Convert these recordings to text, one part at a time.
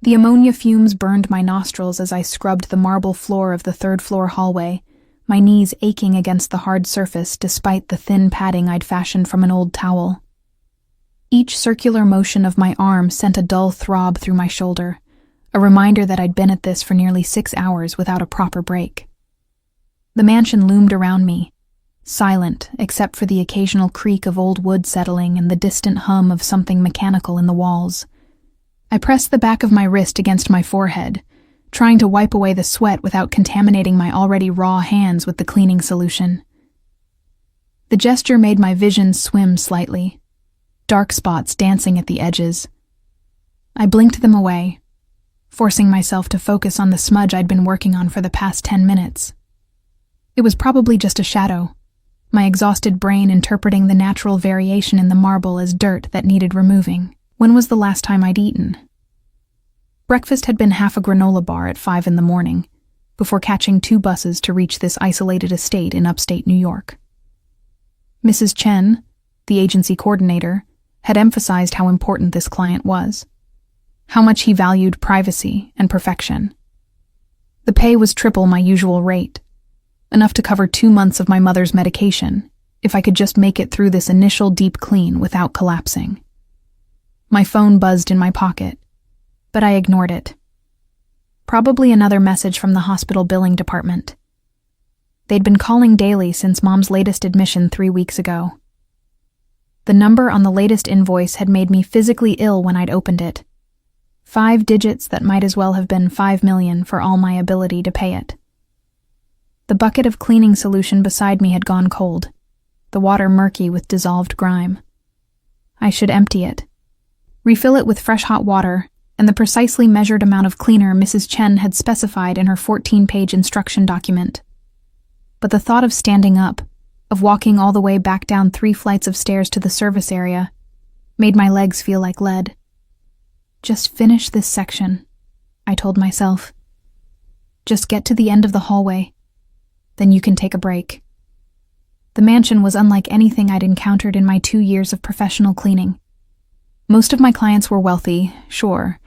The ammonia fumes burned my nostrils as I scrubbed the marble floor of the third-floor hallway, my knees aching against the hard surface despite the thin padding I'd fashioned from an old towel. Each circular motion of my arm sent a dull throb through my shoulder, a reminder that I'd been at this for nearly 6 hours without a proper break. The mansion loomed around me, silent except for the occasional creak of old wood settling and the distant hum of something mechanical in the walls. I pressed the back of my wrist against my forehead, trying to wipe away the sweat without contaminating my already raw hands with the cleaning solution. The gesture made my vision swim slightly, dark spots dancing at the edges. I blinked them away, forcing myself to focus on the smudge I'd been working on for the past 10 minutes. It was probably just a shadow, my exhausted brain interpreting the natural variation in the marble as dirt that needed removing. When was the last time I'd eaten? Breakfast had been half a granola bar at 5 in the morning, before catching 2 buses to reach this isolated estate in upstate New York. Mrs. Chen, the agency coordinator, had emphasized how important this client was, how much he valued privacy and perfection. The pay was triple my usual rate, enough to cover 2 months of my mother's medication, if I could just make it through this initial deep clean without collapsing. My phone buzzed in my pocket, but I ignored it. Probably another message from the hospital billing department. They'd been calling daily since Mom's latest admission 3 weeks ago. The number on the latest invoice had made me physically ill when I'd opened it. 5 digits that might as well have been 5 million for all my ability to pay it. The bucket of cleaning solution beside me had gone cold, the water murky with dissolved grime. I should empty it, refill it with fresh hot water, and the precisely measured amount of cleaner Mrs. Chen had specified in her 14-page instruction document. But the thought of standing up, of walking all the way back down 3 flights of stairs to the service area, made my legs feel like lead. Just finish this section, I told myself. Just get to the end of the hallway. Then you can take a break. The mansion was unlike anything I'd encountered in my 2 years of professional cleaning. Most of my clients were wealthy, sure,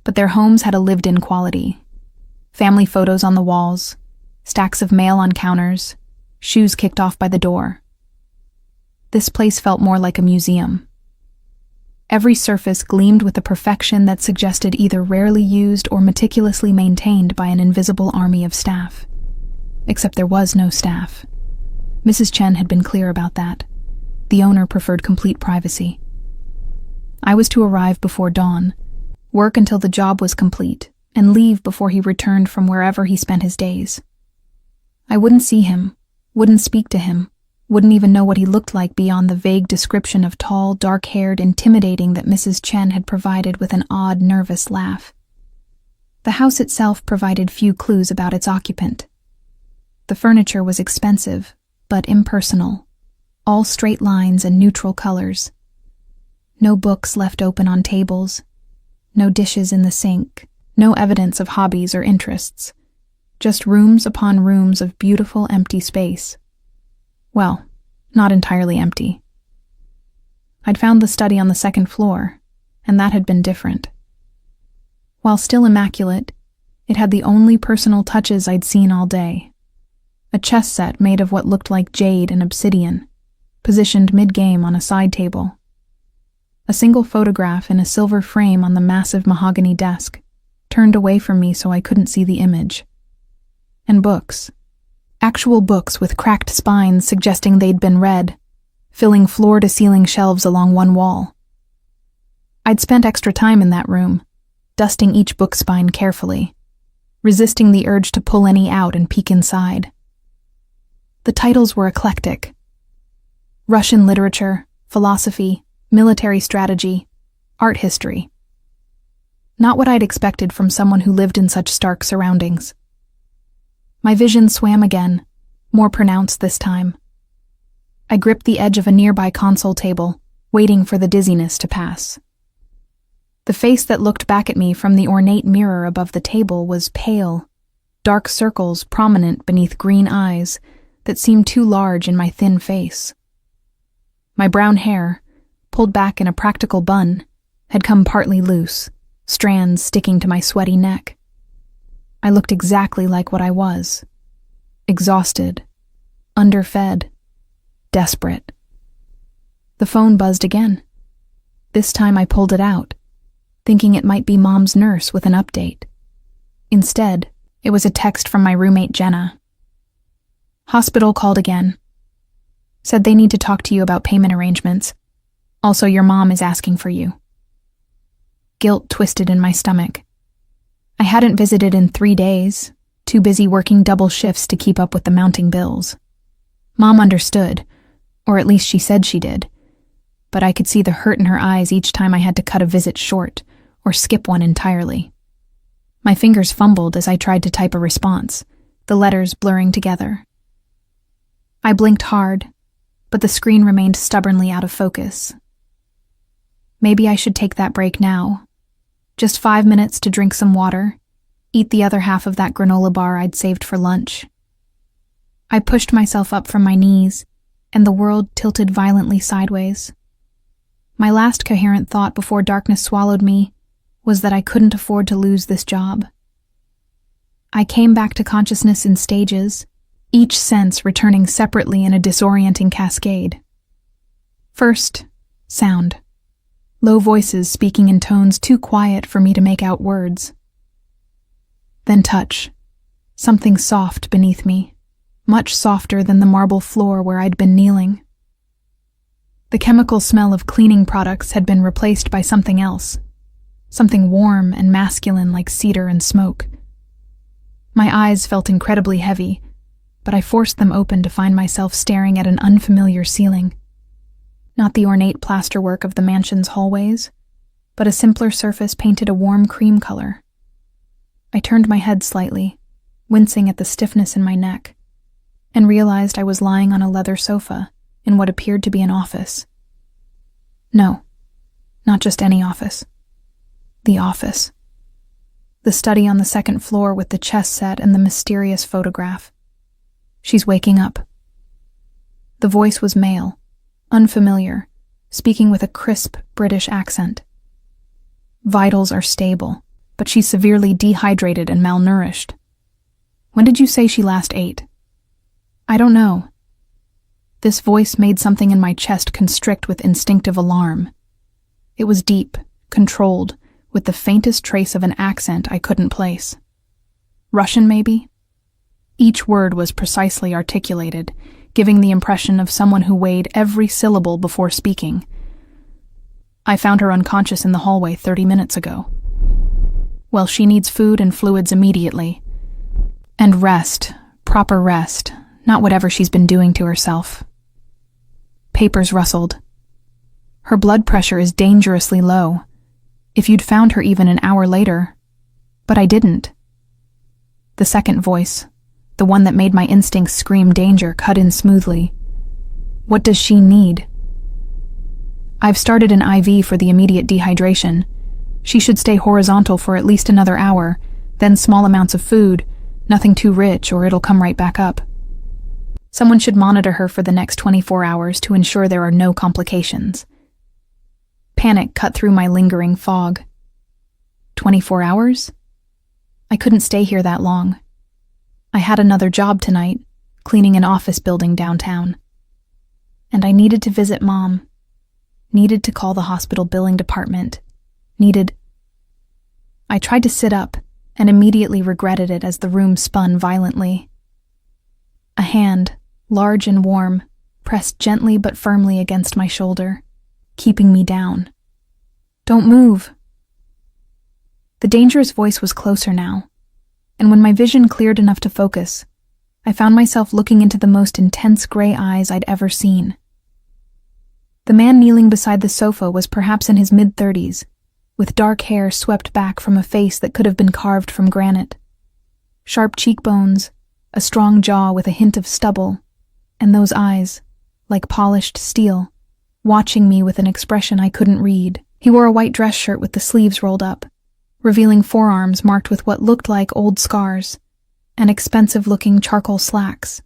but their homes had a lived-in quality. Family photos on the walls, stacks of mail on counters, shoes kicked off by the door. This place felt more like a museum. Every surface gleamed with a perfection that suggested either rarely used or meticulously maintained by an invisible army of staff. Except there was no staff. Mrs. Chen had been clear about that. The owner preferred complete privacy. I was to arrive before dawn, work until the job was complete, and leave before he returned from wherever he spent his days. I wouldn't see him, wouldn't speak to him, wouldn't even know what he looked like beyond the vague description of tall, dark-haired, intimidating that Mrs. Chen had provided with an odd, nervous laugh. The house itself provided few clues about its occupant. The furniture was expensive, but impersonal, all straight lines and neutral colors. No books left open on tables, no dishes in the sink, no evidence of hobbies or interests, just rooms upon rooms of beautiful empty space. Well, not entirely empty. I'd found the study on the 2nd floor, and that had been different. While still immaculate, it had the only personal touches I'd seen all day. A chess set made of what looked like jade and obsidian, positioned mid-game on a side table. A single photograph in a silver frame on the massive mahogany desk, turned away from me so I couldn't see the image. And books. Actual books with cracked spines suggesting they'd been read, filling floor-to-ceiling shelves along one wall. I'd spent extra time in that room, dusting each book spine carefully, resisting the urge to pull any out and peek inside. The titles were eclectic. Russian literature, philosophy, military strategy, art history. Not what I'd expected from someone who lived in such stark surroundings. My vision swam again, more pronounced this time. I gripped the edge of a nearby console table, waiting for the dizziness to pass. The face that looked back at me from the ornate mirror above the table was pale, dark circles prominent beneath green eyes that seemed too large in my thin face. My brown hair, pulled back in a practical bun, had come partly loose, strands sticking to my sweaty neck. I looked exactly like what I was. Exhausted, underfed, desperate. The phone buzzed again. This time I pulled it out, thinking it might be Mom's nurse with an update. Instead, it was a text from my roommate Jenna. Hospital called again. Said they need to talk to you about payment arrangements. Also, your mom is asking for you. Guilt twisted in my stomach. I hadn't visited in 3 days, too busy working double shifts to keep up with the mounting bills. Mom understood, or at least she said she did, but I could see the hurt in her eyes each time I had to cut a visit short or skip one entirely. My fingers fumbled as I tried to type a response, the letters blurring together. I blinked hard, but the screen remained stubbornly out of focus. Maybe I should take that break now. Just 5 minutes to drink some water, eat the other half of that granola bar I'd saved for lunch. I pushed myself up from my knees, and the world tilted violently sideways. My last coherent thought before darkness swallowed me was that I couldn't afford to lose this job. I came back to consciousness in stages, each sense returning separately in a disorienting cascade. First, sound. Low voices speaking in tones too quiet for me to make out words. Then touch. Something soft beneath me, much softer than the marble floor where I'd been kneeling. The chemical smell of cleaning products had been replaced by something else, something warm and masculine like cedar and smoke. My eyes felt incredibly heavy, but I forced them open to find myself staring at an unfamiliar ceiling. Not the ornate plasterwork of the mansion's hallways, but a simpler surface painted a warm cream color. I turned my head slightly, wincing at the stiffness in my neck, and realized I was lying on a leather sofa in what appeared to be an office. No, not just any office. The office. The study on the second floor with the chess set and the mysterious photograph. She's waking up. The voice was male, unfamiliar, speaking with a crisp British accent. Vitals are stable, but she's severely dehydrated and malnourished. When did you say she last ate? I don't know. This voice made something in my chest constrict with instinctive alarm. It was deep, controlled, with the faintest trace of an accent I couldn't place. Russian, maybe? Each word was precisely articulated, giving the impression of someone who weighed every syllable before speaking. I found her unconscious in the hallway 30 minutes ago. Well, she needs food and fluids immediately. And rest, proper rest, not whatever she's been doing to herself. Papers rustled. Her blood pressure is dangerously low. If you'd found her even an hour later. But I didn't. The second voice, the one that made my instincts scream danger, cut in smoothly. What does she need? I've started an IV for the immediate dehydration. She should stay horizontal for at least another hour, then small amounts of food, nothing too rich or it'll come right back up. Someone should monitor her for the next 24 hours to ensure there are no complications. Panic cut through my lingering fog. 24 hours? I couldn't stay here that long. I had another job tonight, cleaning an office building downtown. And I needed to visit Mom. Needed to call the hospital billing department. I tried to sit up and immediately regretted it as the room spun violently. A hand, large and warm, pressed gently but firmly against my shoulder, keeping me down. Don't move. The dangerous voice was closer now, and when my vision cleared enough to focus, I found myself looking into the most intense gray eyes I'd ever seen. The man kneeling beside the sofa was perhaps in his mid-30s, with dark hair swept back from a face that could have been carved from granite. Sharp cheekbones, a strong jaw with a hint of stubble, and those eyes, like polished steel, watching me with an expression I couldn't read. He wore a white dress shirt with the sleeves rolled up, revealing forearms marked with what looked like old scars, and expensive-looking charcoal slacks.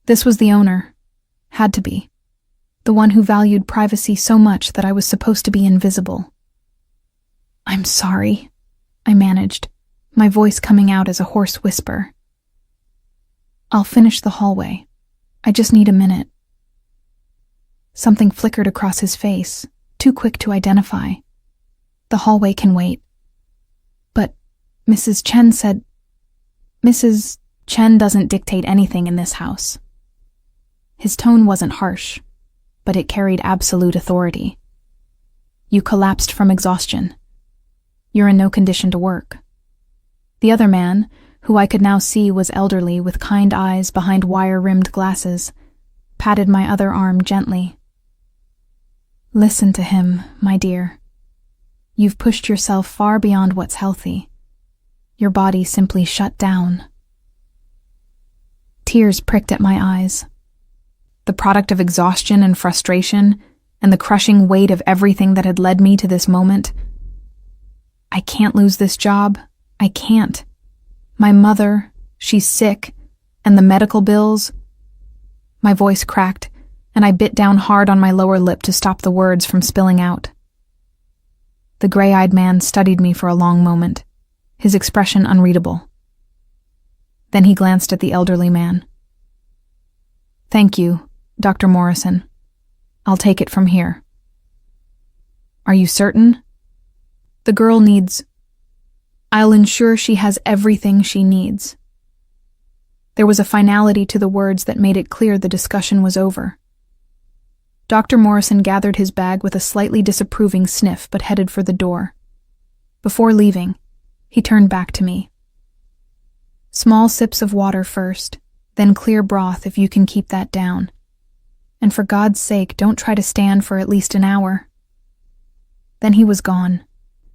This was the owner. Had to be. The one who valued privacy so much that I was supposed to be invisible. I'm sorry, I managed, my voice coming out as a hoarse whisper. I'll finish the hallway. I just need a minute. Something flickered across his face, too quick to identify. The hallway can wait. But Mrs. Chen said... Mrs. Chen doesn't dictate anything in this house. His tone wasn't harsh, but it carried absolute authority. You collapsed from exhaustion. You're in no condition to work. The other man, who I could now see was elderly with kind eyes behind wire-rimmed glasses, patted my other arm gently. Listen to him, my dear. You've pushed yourself far beyond what's healthy. Your body simply shut down. Tears pricked at my eyes. The product of exhaustion and frustration, and the crushing weight of everything that had led me to this moment. I can't lose this job. I can't. My mother, she's sick, and the medical bills. My voice cracked, and I bit down hard on my lower lip to stop the words from spilling out. The gray-eyed man studied me for a long moment, his expression unreadable. Then he glanced at the elderly man. Thank you, Dr. Morrison. I'll take it from here. Are you certain? The girl needs... I'll ensure she has everything she needs. There was a finality to the words that made it clear the discussion was over. Dr. Morrison gathered his bag with a slightly disapproving sniff but headed for the door. Before leaving, he turned back to me. Small sips of water first, then clear broth if you can keep that down. And for God's sake, don't try to stand for at least an hour. Then he was gone,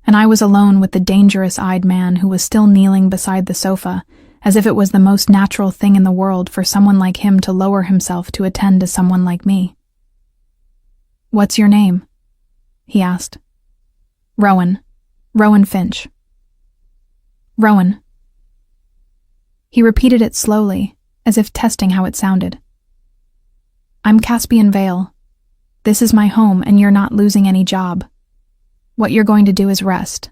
and I was alone with the dangerous-eyed man who was still kneeling beside the sofa, as if it was the most natural thing in the world for someone like him to lower himself to attend to someone like me. What's your name? He asked. Rowan. Rowan Finch. Rowan. He repeated it slowly, as if testing how it sounded. I'm Caspian Vale. This is my home, and you're not losing any job. What you're going to do is rest.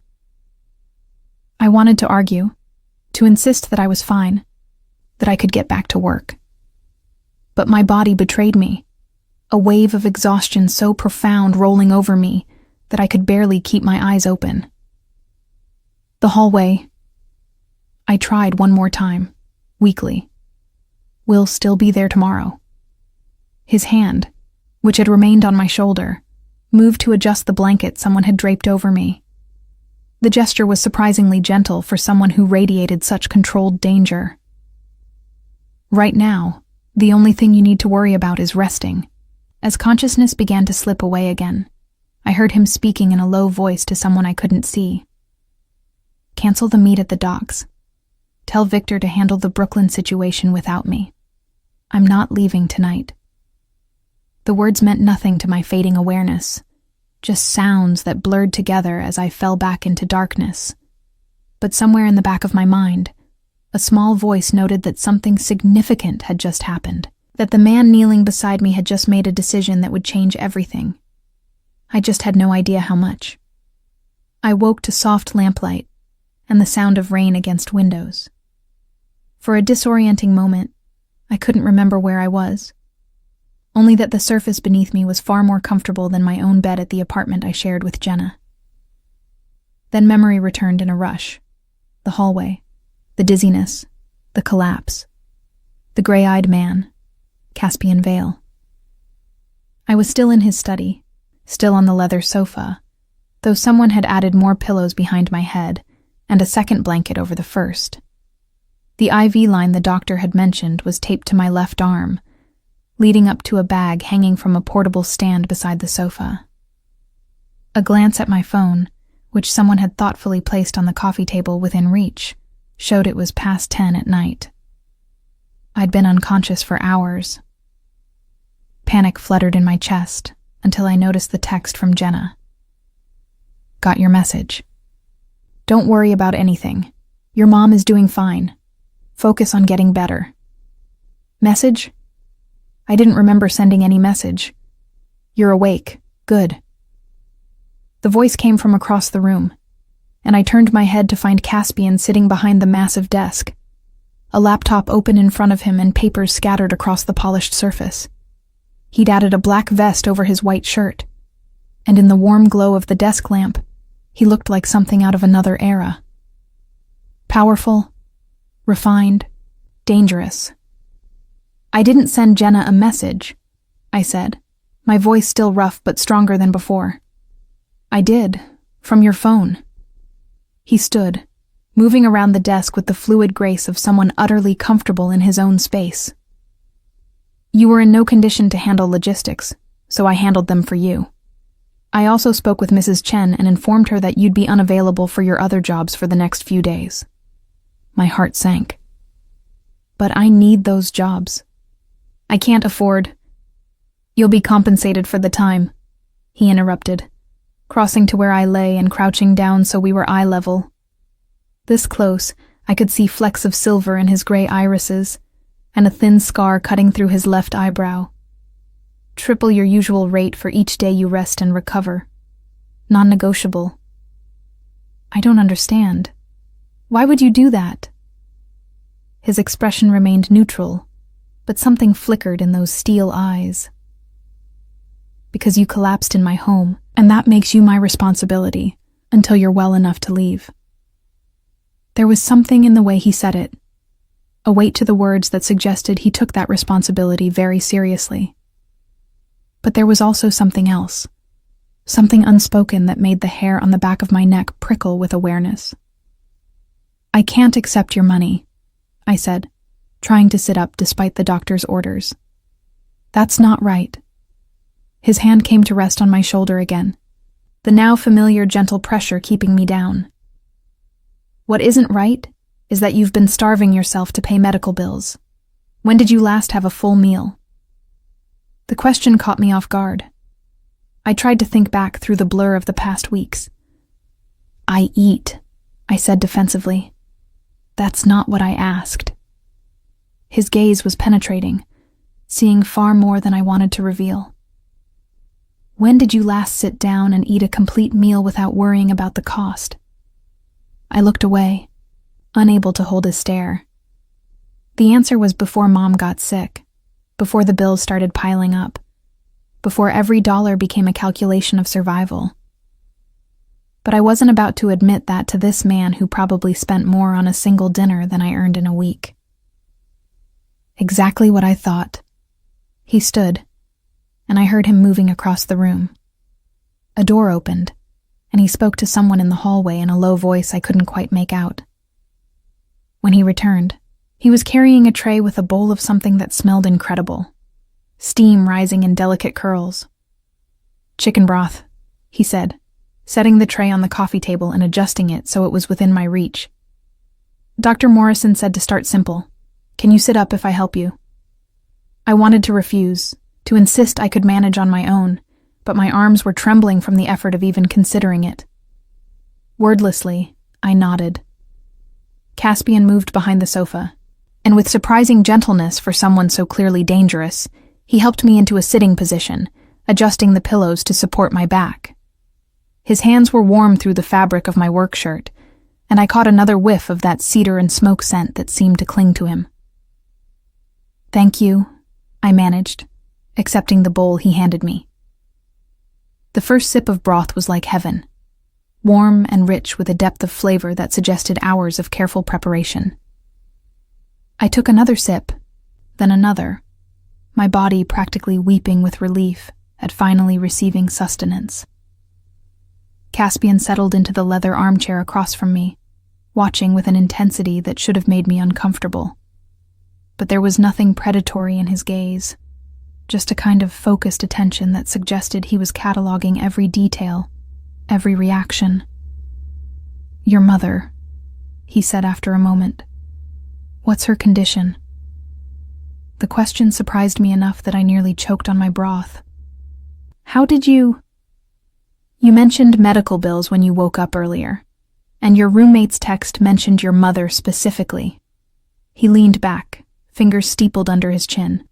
I wanted to argue, to insist that I was fine, that I could get back to work. But my body betrayed me, a wave of exhaustion so profound rolling over me that I could barely keep my eyes open. The hallway. I tried one more time, weakly. Will still be there tomorrow. His hand, which had remained on my shoulder, moved to adjust the blanket someone had draped over me. The gesture was surprisingly gentle for someone who radiated such controlled danger. Right now, the only thing you need to worry about is resting. As consciousness began to slip away again, I heard him speaking in a low voice to someone I couldn't see. Cancel the meet at the docks. Tell Victor to handle the Brooklyn situation without me. I'm not leaving tonight. The words meant nothing to my fading awareness, just sounds that blurred together as I fell back into darkness. But somewhere in the back of my mind, a small voice noted that something significant had just happened, that the man kneeling beside me had just made a decision that would change everything. I just had no idea how much. I woke to soft lamplight and the sound of rain against windows. For a disorienting moment, I couldn't remember where I was, only that the surface beneath me was far more comfortable than my own bed at the apartment I shared with Jenna. Then memory returned in a rush. The hallway, the dizziness, the collapse, the gray-eyed man, Caspian Vale. I was still in his study, still on the leather sofa, though someone had added more pillows behind my head and a second blanket over the first. The IV line the doctor had mentioned was taped to my left arm, leading up to a bag hanging from a portable stand beside the sofa. A glance at my phone, which someone had thoughtfully placed on the coffee table within reach, showed it was past 10 at night. I'd been unconscious for hours. Panic fluttered in my chest until I noticed the text from Jenna. Got your message. Don't worry about anything. Your mom is doing fine. Focus on getting better. Message? I didn't remember sending any message. You're awake. Good. The voice came from across the room, and I turned my head to find Caspian sitting behind the massive desk, a laptop open in front of him and papers scattered across the polished surface. He'd added a black vest over his white shirt, and in the warm glow of the desk lamp, he looked like something out of another era. Powerful, refined, dangerous. "I didn't send Jenna a message," I said, my voice still rough but stronger than before. "I did, from your phone." He stood, moving around the desk with the fluid grace of someone utterly comfortable in his own space. "You were in no condition to handle logistics, so I handled them for you. I also spoke with Mrs. Chen and informed her that you'd be unavailable for your other jobs for the next few days." My heart sank. "But I need those jobs. I can't afford—" "You'll be compensated for the time," he interrupted, crossing to where I lay and crouching down so we were eye level. This close, I could see flecks of silver in his gray irises and a thin scar cutting through his left eyebrow. "Triple your usual rate for each day you rest and recover. Non-negotiable." "I don't understand. Why would you do that?" His expression remained neutral, but something flickered in those steel eyes. "Because you collapsed in my home, and that makes you my responsibility until you're well enough to leave." There was something in the way he said it, a weight to the words that suggested he took that responsibility very seriously. But there was also something else, something unspoken that made the hair on the back of my neck prickle with awareness. "I can't accept your money," I said, trying to sit up despite the doctor's orders. "That's not right." His hand came to rest on my shoulder again, the now familiar gentle pressure keeping me down. "What isn't right is that you've been starving yourself to pay medical bills. When did you last have a full meal?" The question caught me off guard. I tried to think back through the blur of the past weeks. "I eat," I said defensively. "That's not what I asked." His gaze was penetrating, seeing far more than I wanted to reveal. "When did you last sit down and eat a complete meal without worrying about the cost?" I looked away, unable to hold his stare. The answer was before Mom got sick, before the bills started piling up, before every dollar became a calculation of survival. But I wasn't about to admit that to this man who probably spent more on a single dinner than I earned in a week. Exactly what I thought. He stood, and I heard him moving across the room. A door opened, and he spoke to someone in the hallway in a low voice I couldn't quite make out. When he returned, he was carrying a tray with a bowl of something that smelled incredible, steam rising in delicate curls. "Chicken broth," he said, setting the tray on the coffee table and adjusting it so it was within my reach. "Dr. Morrison said to start simple. Can you sit up if I help you?" I wanted to refuse, to insist I could manage on my own, but my arms were trembling from the effort of even considering it. Wordlessly, I nodded. Caspian moved behind the sofa, and with surprising gentleness for someone so clearly dangerous, he helped me into a sitting position, adjusting the pillows to support my back. His hands were warm through the fabric of my work shirt, and I caught another whiff of that cedar and smoke scent that seemed to cling to him. "Thank you," I managed, accepting the bowl he handed me. The first sip of broth was like heaven, warm and rich with a depth of flavor that suggested hours of careful preparation. I took another sip, then another, my body practically weeping with relief at finally receiving sustenance. Caspian settled into the leather armchair across from me, watching with an intensity that should have made me uncomfortable. But there was nothing predatory in his gaze, just a kind of focused attention that suggested he was cataloging every detail, every reaction. "Your mother," he said after a moment. "What's her condition?" The question surprised me enough that I nearly choked on my broth. "How did you—" "You mentioned medical bills when you woke up earlier, and your roommate's text mentioned your mother specifically." He leaned back, fingers steepled under his chin.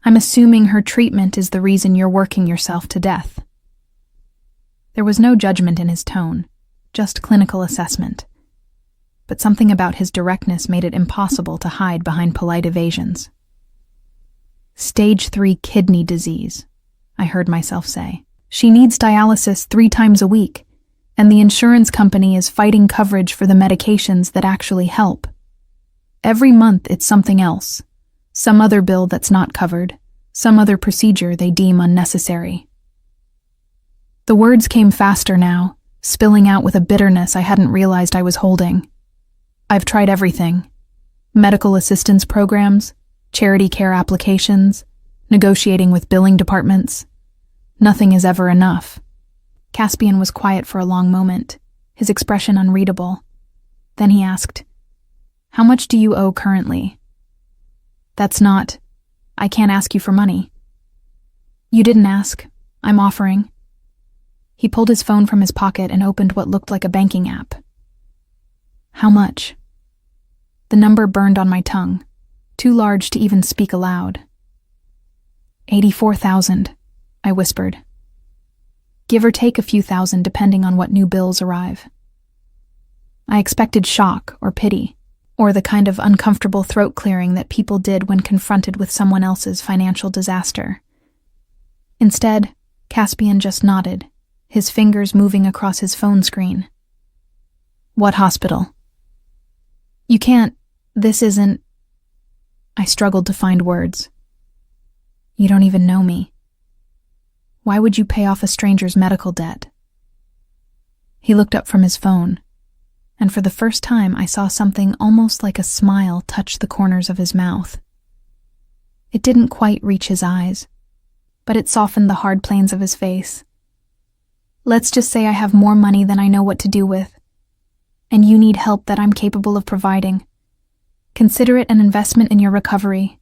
"I'm assuming her treatment is the reason you're working yourself to death." There was no judgment in his tone, just clinical assessment. But something about his directness made it impossible to hide behind polite evasions. Stage 3 kidney disease, I heard myself say. She needs dialysis 3 times a week, and the insurance company is fighting coverage for the medications that actually help. Every month it's something else, some other bill that's not covered, some other procedure they deem unnecessary. The words came faster now, spilling out with a bitterness I hadn't realized I was holding. I've tried everything. Medical assistance programs, charity care applications, negotiating with billing departments. Nothing is ever enough. Caspian was quiet for a long moment, his expression unreadable. Then he asked, "How much do you owe currently?" I can't ask you for money." "You didn't ask. I'm offering." He pulled his phone from his pocket and opened what looked like a banking app. "How much?" The number burned on my tongue, too large to even speak aloud. 84,000, I whispered. Give or take a few thousand depending on what new bills arrive. I expected shock or pity, or the kind of uncomfortable throat clearing that people did when confronted with someone else's financial disaster. Instead, Caspian just nodded, his fingers moving across his phone screen. "What hospital?" "You can't, this isn't..." I struggled to find words. "You don't even know me. Why would you pay off a stranger's medical debt?" He looked up from his phone, and for the first time I saw something almost like a smile touch the corners of his mouth. It didn't quite reach his eyes, but it softened the hard planes of his face. "Let's just say I have more money than I know what to do with, and you need help that I'm capable of providing. Consider it an investment in your recovery.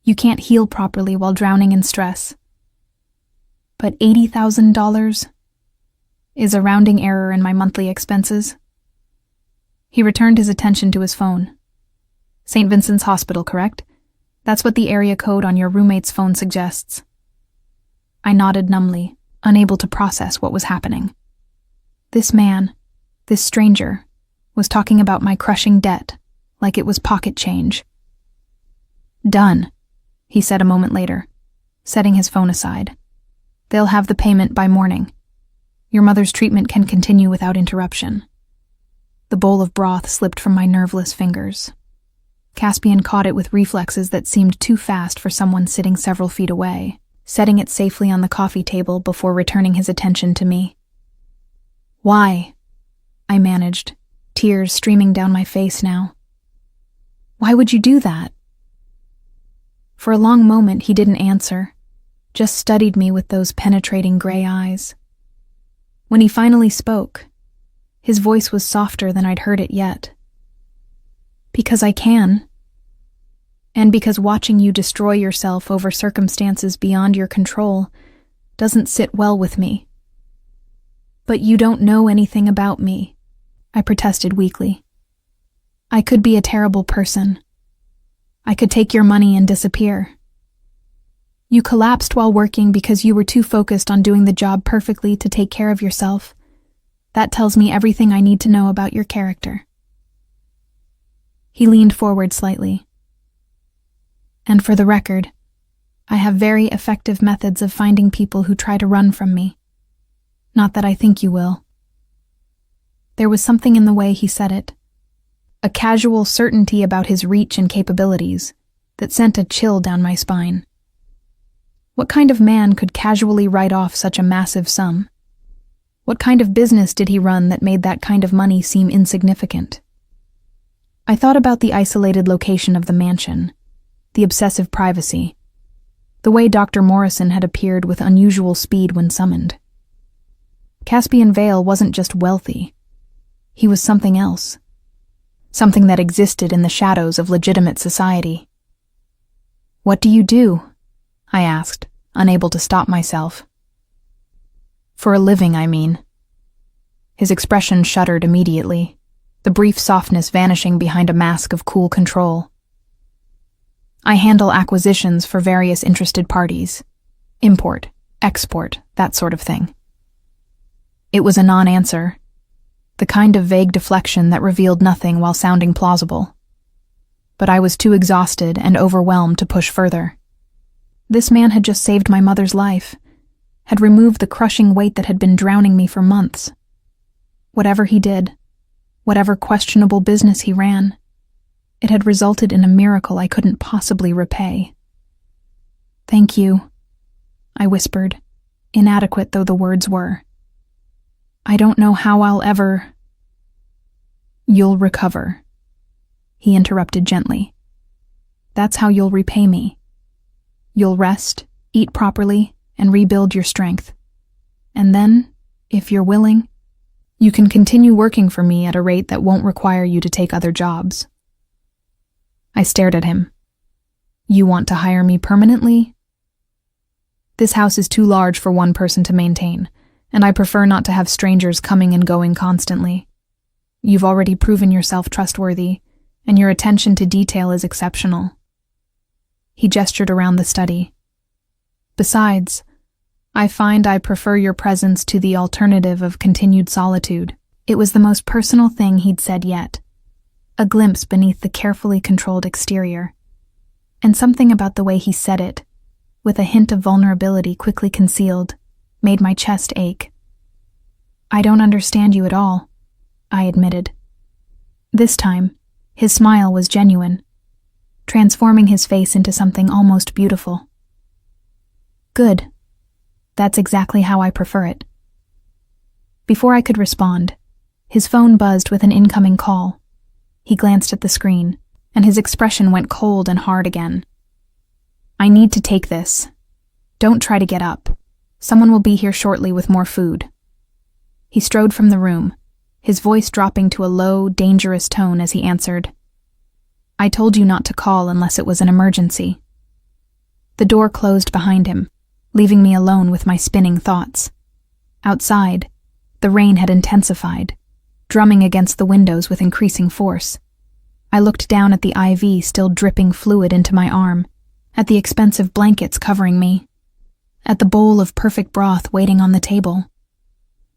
You can't heal properly while drowning in stress. But $80,000 is a rounding error in my monthly expenses." He returned his attention to his phone. "St. Vincent's Hospital, correct? That's what the area code on your roommate's phone suggests." I nodded numbly, unable to process what was happening. This man, this stranger, was talking about my crushing debt like it was pocket change. "Done," he said a moment later, setting his phone aside. "They'll have the payment by morning. Your mother's treatment can continue without interruption." The bowl of broth slipped from my nerveless fingers. Caspian caught it with reflexes that seemed too fast for someone sitting several feet away, setting it safely on the coffee table before returning his attention to me. "Why?" I managed, tears streaming down my face now. "Why would you do that?" For a long moment he didn't answer, just studied me with those penetrating gray eyes. When he finally spoke, his voice was softer than I'd heard it yet. "Because I can. And because watching you destroy yourself over circumstances beyond your control doesn't sit well with me." "But you don't know anything about me," I protested weakly. "I could be a terrible person. I could take your money and disappear. You collapsed while working because you were too focused on doing the job perfectly to take care of yourself. That tells me everything I need to know about your character." He leaned forward slightly. "And for the record, I have very effective methods of finding people who try to run from me. Not that I think you will." There was something in the way he said it, a casual certainty about his reach and capabilities that sent a chill down my spine. What kind of man could casually write off such a massive sum? What kind of business did he run that made that kind of money seem insignificant? I thought about the isolated location of the mansion, the obsessive privacy, the way Dr. Morrison had appeared with unusual speed when summoned. Caspian Vale wasn't just wealthy. He was something else. Something that existed in the shadows of legitimate society. "What do you do?" I asked, unable to stop myself. "For a living, I mean." His expression shuddered immediately, the brief softness vanishing behind a mask of cool control. "I handle acquisitions for various interested parties. Import, export, that sort of thing." It was a non-answer. the kind of vague deflection that revealed nothing while sounding plausible. But I was too exhausted and overwhelmed to push further. This man had just saved my mother's life, had removed the crushing weight that had been drowning me for months. Whatever he did, whatever questionable business he ran, it had resulted in a miracle I couldn't possibly repay. "Thank you," I whispered, inadequate though the words were. "I don't know how I'll ever—" "You'll recover," he interrupted gently. "That's how you'll repay me. You'll rest, eat properly, and rebuild your strength. And then, if you're willing, you can continue working for me at a rate that won't require you to take other jobs." I stared at him. "You want to hire me permanently?" "This house is too large for one person to maintain, and I prefer not to have strangers coming and going constantly. You've already proven yourself trustworthy, and your attention to detail is exceptional." He gestured around the study. "Besides, I find I prefer your presence to the alternative of continued solitude." It was the most personal thing he'd said yet, a glimpse beneath the carefully controlled exterior. And something about the way he said it, with a hint of vulnerability quickly concealed, made my chest ache. "I don't understand you at all," I admitted. This time, his smile was genuine, transforming his face into something almost beautiful. "Good. That's exactly how I prefer it." Before I could respond, his phone buzzed with an incoming call. He glanced at the screen, and his expression went cold and hard again. "I need to take this. Don't try to get up. Someone will be here shortly with more food." He strode from the room, his voice dropping to a low, dangerous tone as he answered, "I told you not to call unless it was an emergency." The door closed behind him, leaving me alone with my spinning thoughts. Outside, the rain had intensified, drumming against the windows with increasing force. I looked down at the IV still dripping fluid into my arm, at the expensive blankets covering me, at the bowl of perfect broth waiting on the table.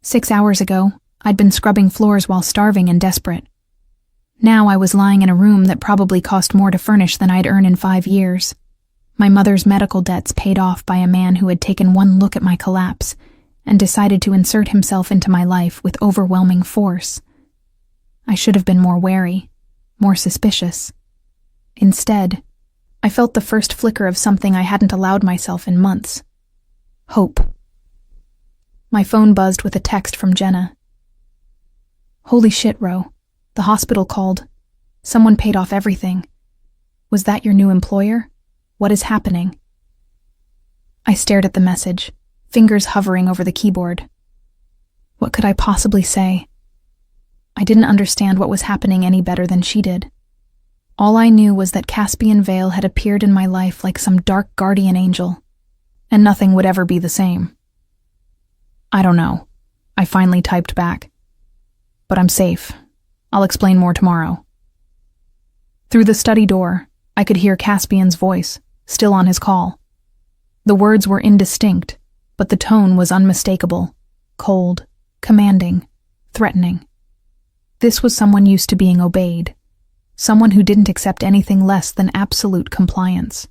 6 hours ago, I'd been scrubbing floors while starving and desperate. Now I was lying in a room that probably cost more to furnish than I'd earn in 5 years. My mother's medical debts paid off by a man who had taken one look at my collapse and decided to insert himself into my life with overwhelming force. I should have been more wary, more suspicious. Instead, I felt the first flicker of something I hadn't allowed myself in months. Hope. My phone buzzed with a text from Jenna. "Holy shit, Ro. The hospital called. Someone paid off everything. Was that your new employer? What is happening?" I stared at the message, fingers hovering over the keyboard. What could I possibly say? I didn't understand what was happening any better than she did. All I knew was that Caspian Vale had appeared in my life like some dark guardian angel, and nothing would ever be the same. "I don't know," I finally typed back. "But I'm safe. I'll explain more tomorrow." Through the study door, I could hear Caspian's voice, still on his call. The words were indistinct, but the tone was unmistakable, cold, commanding, threatening. This was someone used to being obeyed, someone who didn't accept anything less than absolute compliance.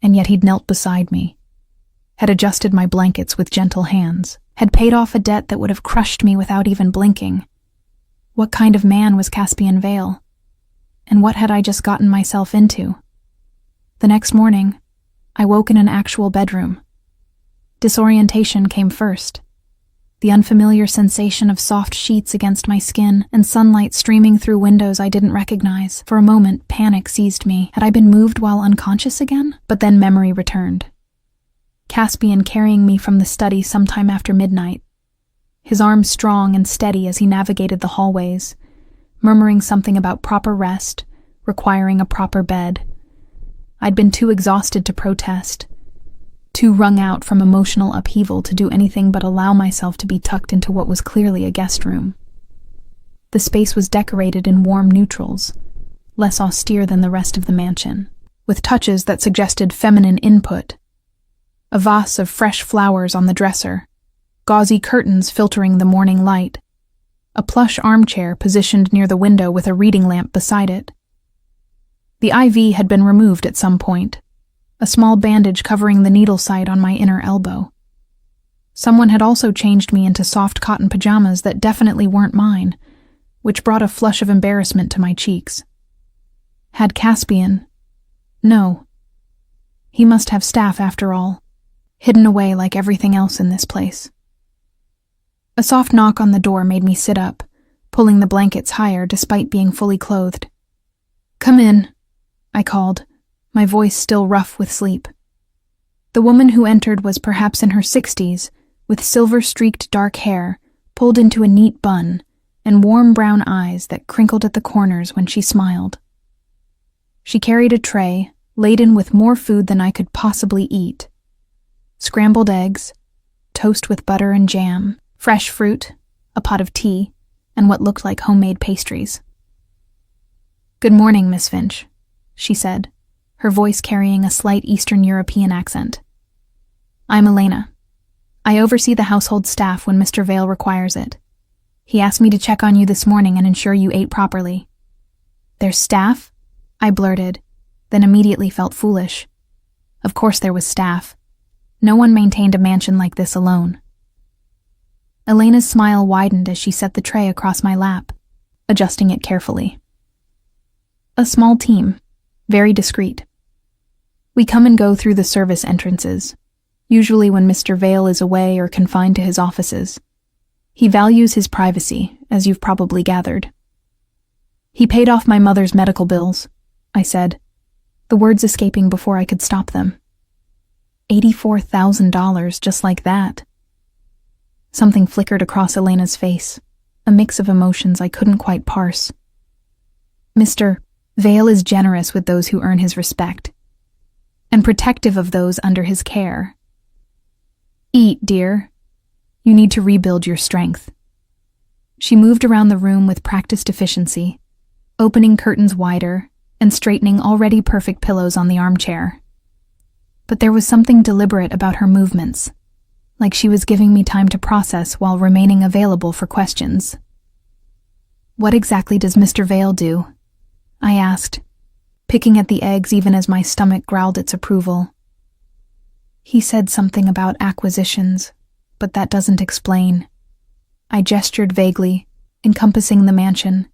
And yet he'd knelt beside me, had adjusted my blankets with gentle hands, had paid off a debt that would have crushed me without even blinking. What kind of man was Caspian Vale? And what had I just gotten myself into? The next morning, I woke in an actual bedroom. Disorientation came first. The unfamiliar sensation of soft sheets against my skin and sunlight streaming through windows I didn't recognize. For a moment, panic seized me. Had I been moved while unconscious again? But then memory returned. Caspian carrying me from the study sometime after midnight, his arms strong and steady as he navigated the hallways, murmuring something about proper rest, requiring a proper bed. I'd been too exhausted to protest, too wrung out from emotional upheaval to do anything but allow myself to be tucked into what was clearly a guest room. The space was decorated in warm neutrals, less austere than the rest of the mansion, with touches that suggested feminine input. A vase of fresh flowers on the dresser, gauzy curtains filtering the morning light, a plush armchair positioned near the window with a reading lamp beside it. The IV had been removed at some point, a small bandage covering the needle site on my inner elbow. Someone had also changed me into soft cotton pajamas that definitely weren't mine, which brought a flush of embarrassment to my cheeks. Had Caspian? No. He must have staff after all, hidden away like everything else in this place. A soft knock on the door made me sit up, pulling the blankets higher despite being fully clothed. "Come in," I called, my voice still rough with sleep. The woman who entered was perhaps in her 60s, with silver-streaked dark hair pulled into a neat bun and warm brown eyes that crinkled at the corners when she smiled. She carried a tray laden with more food than I could possibly eat. Scrambled eggs, toast with butter and jam, fresh fruit, a pot of tea, and what looked like homemade pastries. "Good morning, Miss Finch," she said, her voice carrying a slight Eastern European accent. "I'm Elena. I oversee the household staff when Mr. Vale requires it. He asked me to check on you this morning and ensure you ate properly." "There's staff?" I blurted, then immediately felt foolish. Of course there was staff. No one maintained a mansion like this alone. Elena's smile widened as she set the tray across my lap, adjusting it carefully. "A small team, very discreet. We come and go through the service entrances, usually when Mr. Vale is away or confined to his offices. He values his privacy, as you've probably gathered." "He paid off my mother's medical bills," I said, the words escaping before I could stop them. $84,000 just like that. Something flickered across Elena's face, a mix of emotions I couldn't quite parse. "Mr. Vale is generous with those who earn his respect, and protective of those under his care. Eat, dear. You need to rebuild your strength." She moved around the room with practiced efficiency, opening curtains wider and straightening already perfect pillows on the armchair. But there was something deliberate about her movements, like she was giving me time to process while remaining available for questions. "What exactly does Mr. Vale do?" I asked, picking at the eggs even as my stomach growled its approval. "He said something about acquisitions, but that doesn't explain." I gestured vaguely, encompassing the mansion,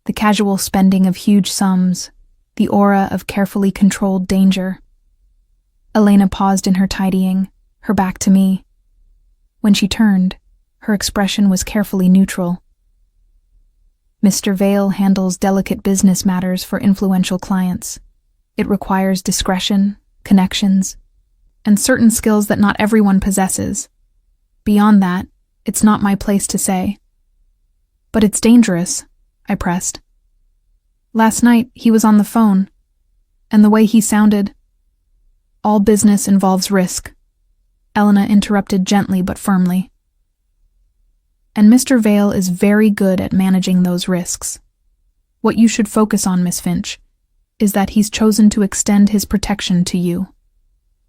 the casual spending of huge sums, the aura of carefully controlled danger. Elena paused in her tidying, her back to me. When she turned, her expression was carefully neutral. "Mr. Vale handles delicate business matters for influential clients. It requires discretion, connections, and certain skills that not everyone possesses. Beyond that, it's not my place to say." "But it's dangerous," I pressed. "Last night, he was on the phone, and the way he sounded—" "All business involves risk," Elena interrupted gently but firmly. "And Mr. Vale is very good at managing those risks. What you should focus on, Miss Finch, is that he's chosen to extend his protection to you.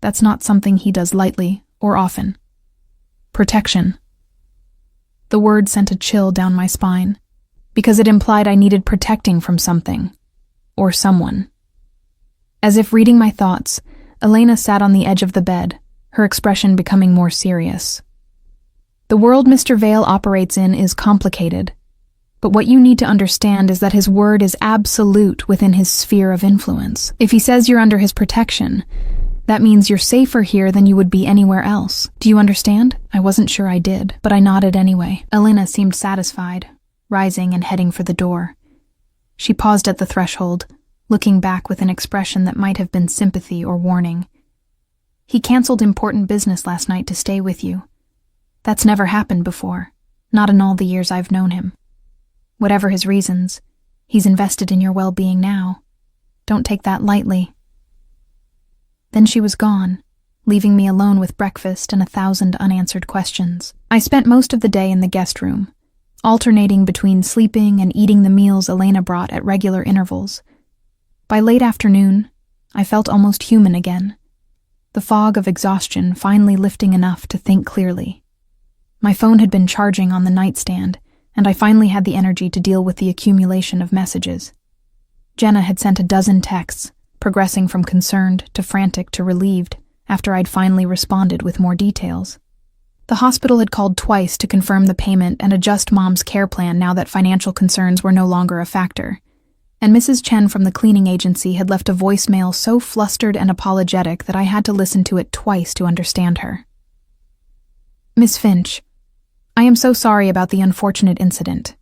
That's not something he does lightly or often. Protection." The word sent a chill down my spine, because it implied I needed protecting from something, or someone. As if reading my thoughts, Elena sat on the edge of the bed, her expression becoming more serious. "The world Mr. Vale operates in is complicated, but what you need to understand is that his word is absolute within his sphere of influence. If he says you're under his protection, that means you're safer here than you would be anywhere else. Do you understand?" I wasn't sure I did, but I nodded anyway. Elena seemed satisfied, rising and heading for the door. She paused at the threshold, looking back with an expression that might have been sympathy or warning. "He canceled important business last night to stay with you. That's never happened before, not in all the years I've known him. Whatever his reasons, he's invested in your well-being now. Don't take that lightly." Then she was gone, leaving me alone with breakfast and 1,000 unanswered questions. I spent most of the day in the guest room, alternating between sleeping and eating the meals Elena brought at regular intervals. By late afternoon, I felt almost human again, the fog of exhaustion finally lifting enough to think clearly. My phone had been charging on the nightstand, and I finally had the energy to deal with the accumulation of messages. Jenna had sent a dozen texts, progressing from concerned to frantic to relieved after I'd finally responded with more details. The hospital had called twice to confirm the payment and adjust Mom's care plan now that financial concerns were no longer a factor. And Mrs. Chen from the cleaning agency had left a voicemail so flustered and apologetic that I had to listen to it twice to understand her. Miss Finch, I am so sorry about the unfortunate incident.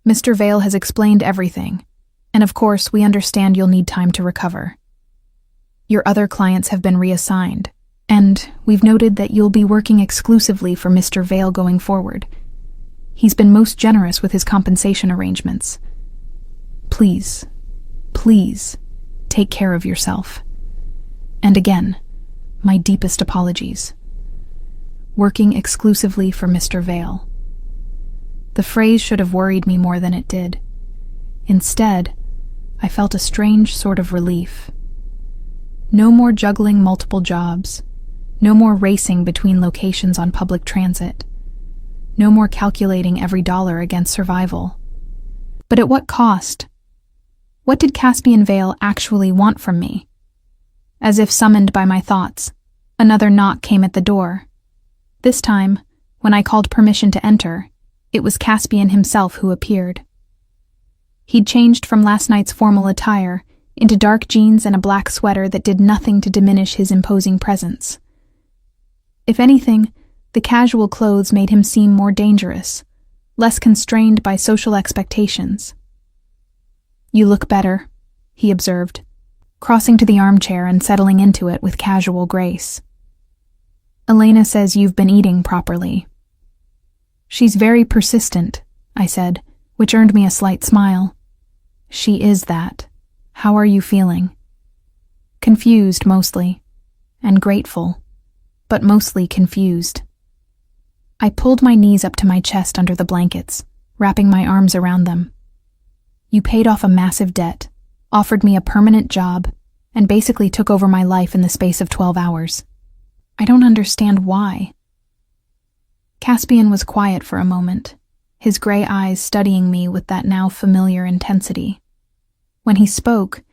Mr. Vale has explained everything, and of course we understand you'll need time to recover. Your other clients have been reassigned, and we've noted that you'll be working exclusively for Mr. Vale going forward. He's been most generous with his compensation arrangements. Please, please, take care of yourself. And again, my deepest apologies. Working exclusively for Mr. Vale. The phrase should have worried me more than it did. Instead, I felt a strange sort of relief. No more juggling multiple jobs. No more racing between locations on public transit. No more calculating every dollar against survival. But at what cost? What did Caspian Vale actually want from me? As if summoned by my thoughts, another knock came at the door. This time, when I called permission to enter, it was Caspian himself who appeared. He'd changed from last night's formal attire into dark jeans and a black sweater that did nothing to diminish his imposing presence. If anything, the casual clothes made him seem more dangerous, less constrained by social expectations. You look better, he observed, crossing to the armchair and settling into it with casual grace. Elena says you've been eating properly. She's very persistent, I said, which earned me a slight smile. She is that. How are you feeling? Confused mostly, and grateful, but mostly confused. I pulled my knees up to my chest under the blankets, wrapping my arms around them. You paid off a massive debt, offered me a permanent job, and basically took over my life in the space of 12 hours. I don't understand why. Caspian was quiet for a moment, his gray eyes studying me with that now familiar intensity. When he spoke,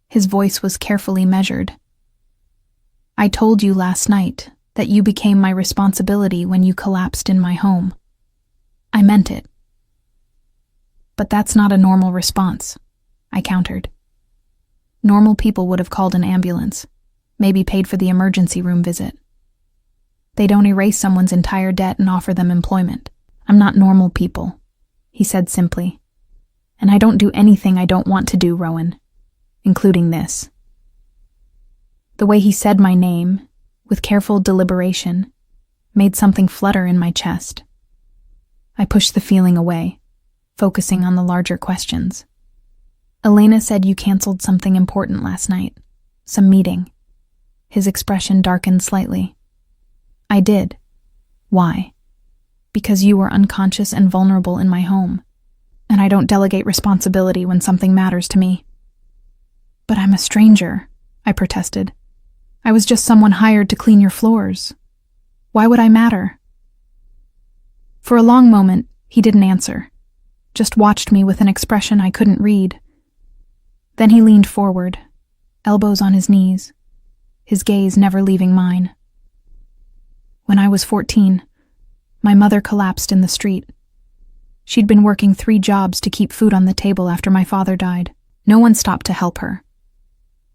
his voice was carefully measured. I told you last night that you became my responsibility when you collapsed in my home. I meant it. But that's not a normal response, I countered. Normal people would have called an ambulance, maybe paid for the emergency room visit. They don't erase someone's entire debt and offer them employment. I'm not normal people, he said simply. And I don't do anything I don't want to do, Rowan, including this. The way he said my name, with careful deliberation, made something flutter in my chest. I pushed the feeling away, focusing on the larger questions. Elena said you canceled something important last night, some meeting. His expression darkened slightly. I did. Why? Because you were unconscious and vulnerable in my home, and I don't delegate responsibility when something matters to me. But I'm a stranger, I protested. I was just someone hired to clean your floors. Why would I matter? For a long moment, he didn't answer, just watched me with an expression I couldn't read. Then he leaned forward, elbows on his knees, his gaze never leaving mine. When I was 14, my mother collapsed in the street. She'd been working 3 jobs to keep food on the table after my father died. No one stopped to help her.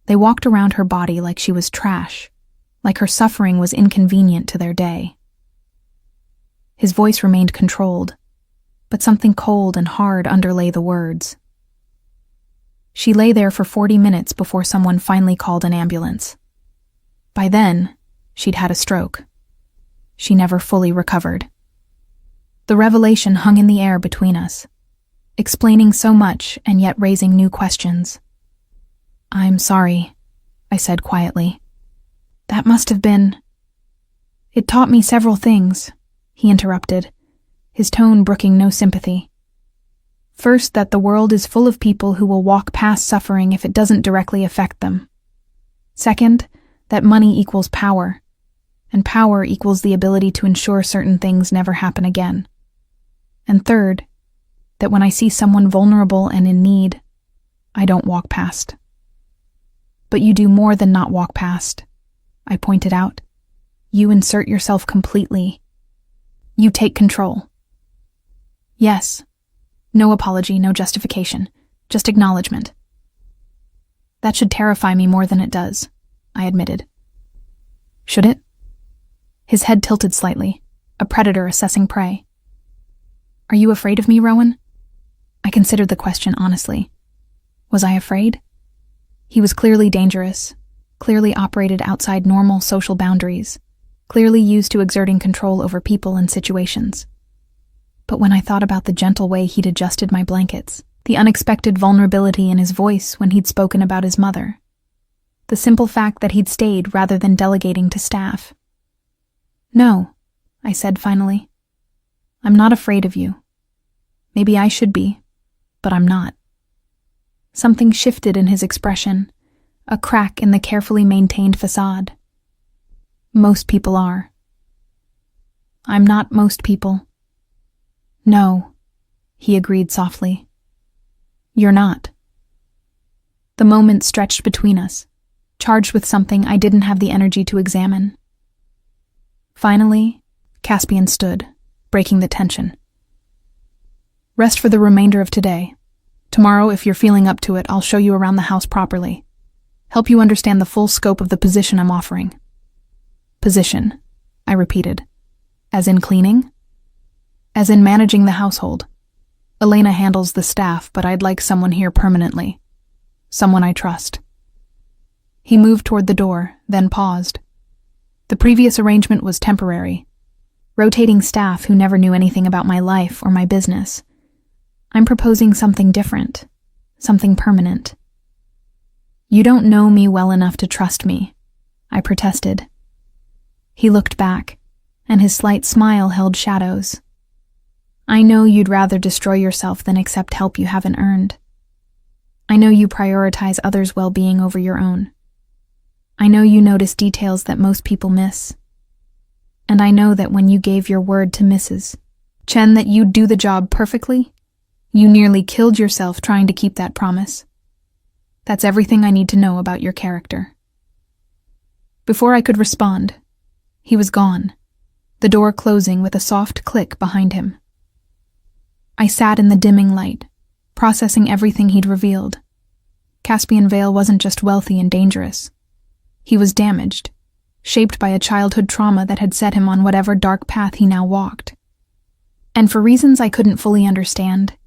They walked around her body like she was trash, like her suffering was inconvenient to their day. His voice remained controlled, but something cold and hard underlay the words. She lay there for 40 minutes before someone finally called an ambulance. By then, she'd had a stroke. She never fully recovered. The revelation hung in the air between us, explaining so much and yet raising new questions. I'm sorry, I said quietly. That must have been... It taught me several things, he interrupted, his tone brooking no sympathy. First, that the world is full of people who will walk past suffering if it doesn't directly affect them. Second, that money equals power, and power equals the ability to ensure certain things never happen again. And third, that when I see someone vulnerable and in need, I don't walk past. But you do more than not walk past, I pointed out. You insert yourself completely. You take control. Yes. No apology, no justification, just acknowledgement. That should terrify me more than it does, I admitted. Should it? His head tilted slightly, a predator assessing prey. Are you afraid of me, Rowan? I considered the question honestly. Was I afraid? He was clearly dangerous, clearly operated outside normal social boundaries, clearly used to exerting control over people and situations. But when I thought about the gentle way he'd adjusted my blankets, the unexpected vulnerability in his voice when he'd spoken about his mother, the simple fact that he'd stayed rather than delegating to staff. No, I said finally. I'm not afraid of you. Maybe I should be, but I'm not. Something shifted in his expression, a crack in the carefully maintained facade. Most people are. I'm not most people. No, he agreed softly. You're not. The moment stretched between us, charged with something I didn't have the energy to examine. Finally, Caspian stood, breaking the tension. Rest for the remainder of today. Tomorrow, if you're feeling up to it, I'll show you around the house properly. Help you understand the full scope of the position I'm offering. Position, I repeated. As in cleaning? As in managing the household. Elena handles the staff, but I'd like someone here permanently. Someone I trust. He moved toward the door, then paused. The previous arrangement was temporary. Rotating staff who never knew anything about my life or my business. I'm proposing something different. Something permanent. You don't know me well enough to trust me, I protested. He looked back, and his slight smile held shadows. I know you'd rather destroy yourself than accept help you haven't earned. I know you prioritize others' well-being over your own. I know you notice details that most people miss. And I know that when you gave your word to Mrs. Chen that you'd do the job perfectly, you nearly killed yourself trying to keep that promise. That's everything I need to know about your character. Before I could respond, he was gone, the door closing with a soft click behind him. I sat in the dimming light, processing everything he'd revealed. Caspian Vale wasn't just wealthy and dangerous. He was damaged, shaped by a childhood trauma that had set him on whatever dark path he now walked. And for reasons I couldn't fully understand,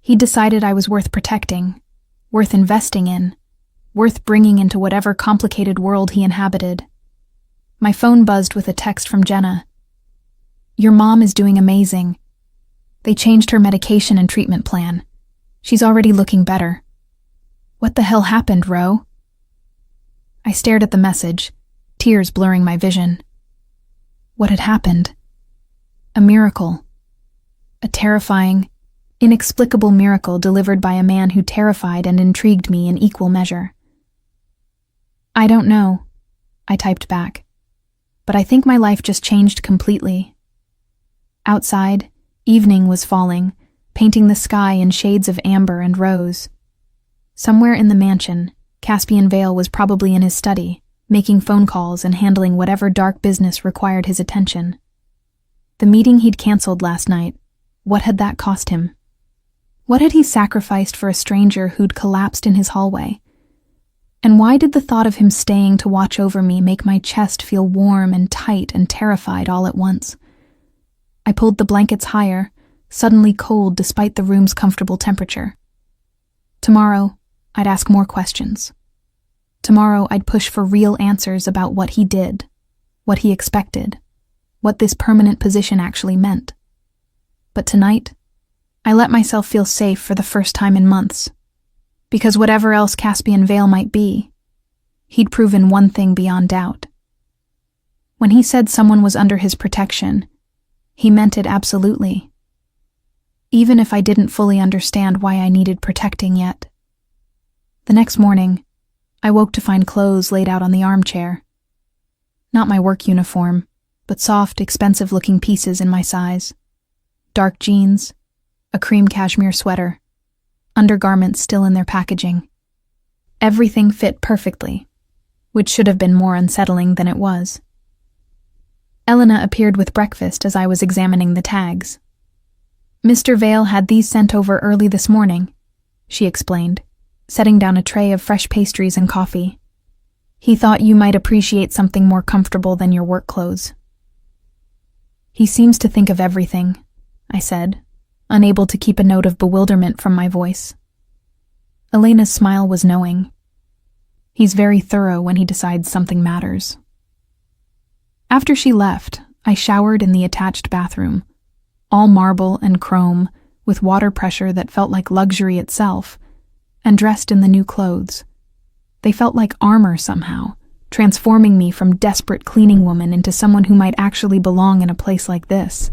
he decided I was worth protecting, worth investing in, worth bringing into whatever complicated world he inhabited. My phone buzzed with a text from Jenna. Your mom is doing amazing. They changed her medication and treatment plan. She's already looking better. What the hell happened, Ro? I stared at the message, tears blurring my vision. What had happened? A miracle. A terrifying, inexplicable miracle delivered by a man who terrified and intrigued me in equal measure. I don't know, I typed back, but I think my life just changed completely. Outside, evening was falling, painting the sky in shades of amber and rose. Somewhere in the mansion, Caspian Vale was probably in his study, making phone calls and handling whatever dark business required his attention. The meeting he'd canceled last night, what had that cost him? What had he sacrificed for a stranger who'd collapsed in his hallway? And why did the thought of him staying to watch over me make my chest feel warm and tight and terrified all at once? I pulled the blankets higher, suddenly cold despite the room's comfortable temperature. Tomorrow, I'd ask more questions. Tomorrow, I'd push for real answers about what he did, what he expected, what this permanent position actually meant. But tonight, I let myself feel safe for the first time in months. Because whatever else Caspian Vale might be, he'd proven one thing beyond doubt. When he said someone was under his protection, he meant it absolutely. Even if I didn't fully understand why I needed protecting yet. The next morning, I woke to find clothes laid out on the armchair. Not my work uniform, but soft, expensive-looking pieces in my size. Dark jeans, a cream cashmere sweater, undergarments still in their packaging. Everything fit perfectly, which should have been more unsettling than it was. Elena appeared with breakfast as I was examining the tags. "Mr. Vale had these sent over early this morning," she explained, setting down a tray of fresh pastries and coffee. "He thought you might appreciate something more comfortable than your work clothes." "He seems to think of everything," I said, unable to keep a note of bewilderment from my voice. Elena's smile was knowing. "He's very thorough when he decides something matters." After she left, I showered in the attached bathroom, all marble and chrome, with water pressure that felt like luxury itself, and dressed in the new clothes. They felt like armor somehow, transforming me from desperate cleaning woman into someone who might actually belong in a place like this.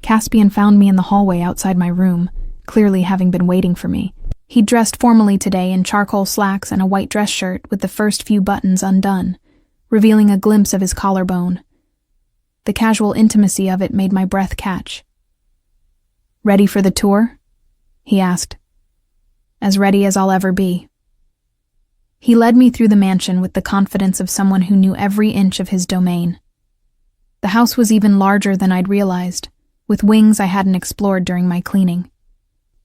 Caspian found me in the hallway outside my room, clearly having been waiting for me. He'd dressed formally today in charcoal slacks and a white dress shirt with the first few buttons undone, revealing a glimpse of his collarbone. The casual intimacy of it made my breath catch. "Ready for the tour?" he asked. "As ready as I'll ever be." He led me through the mansion with the confidence of someone who knew every inch of his domain. The house was even larger than I'd realized, with wings I hadn't explored during my cleaning.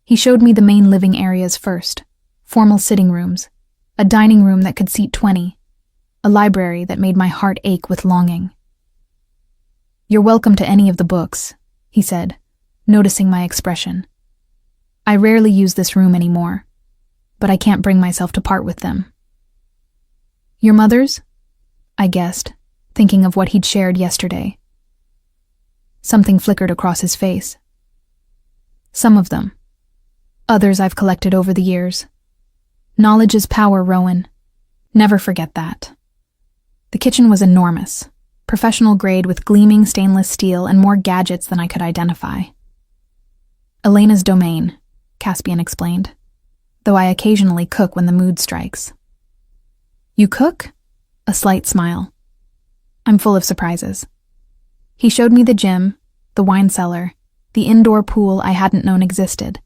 He showed me the main living areas first, formal sitting rooms, a dining room that could seat 20, a library that made my heart ache with longing. "You're welcome to any of the books," he said, noticing my expression. "I rarely use this room anymore, but I can't bring myself to part with them." "Your mother's?" I guessed, thinking of what he'd shared yesterday. Something flickered across his face. "Some of them. Others I've collected over the years. Knowledge is power, Rowan. Never forget that." The kitchen was enormous, professional grade with gleaming stainless steel and more gadgets than I could identify. "Elena's domain," Caspian explained, "though I occasionally cook when the mood strikes." "You cook?" A slight smile. "I'm full of surprises." He showed me the gym, the wine cellar, the indoor pool I hadn't known existed.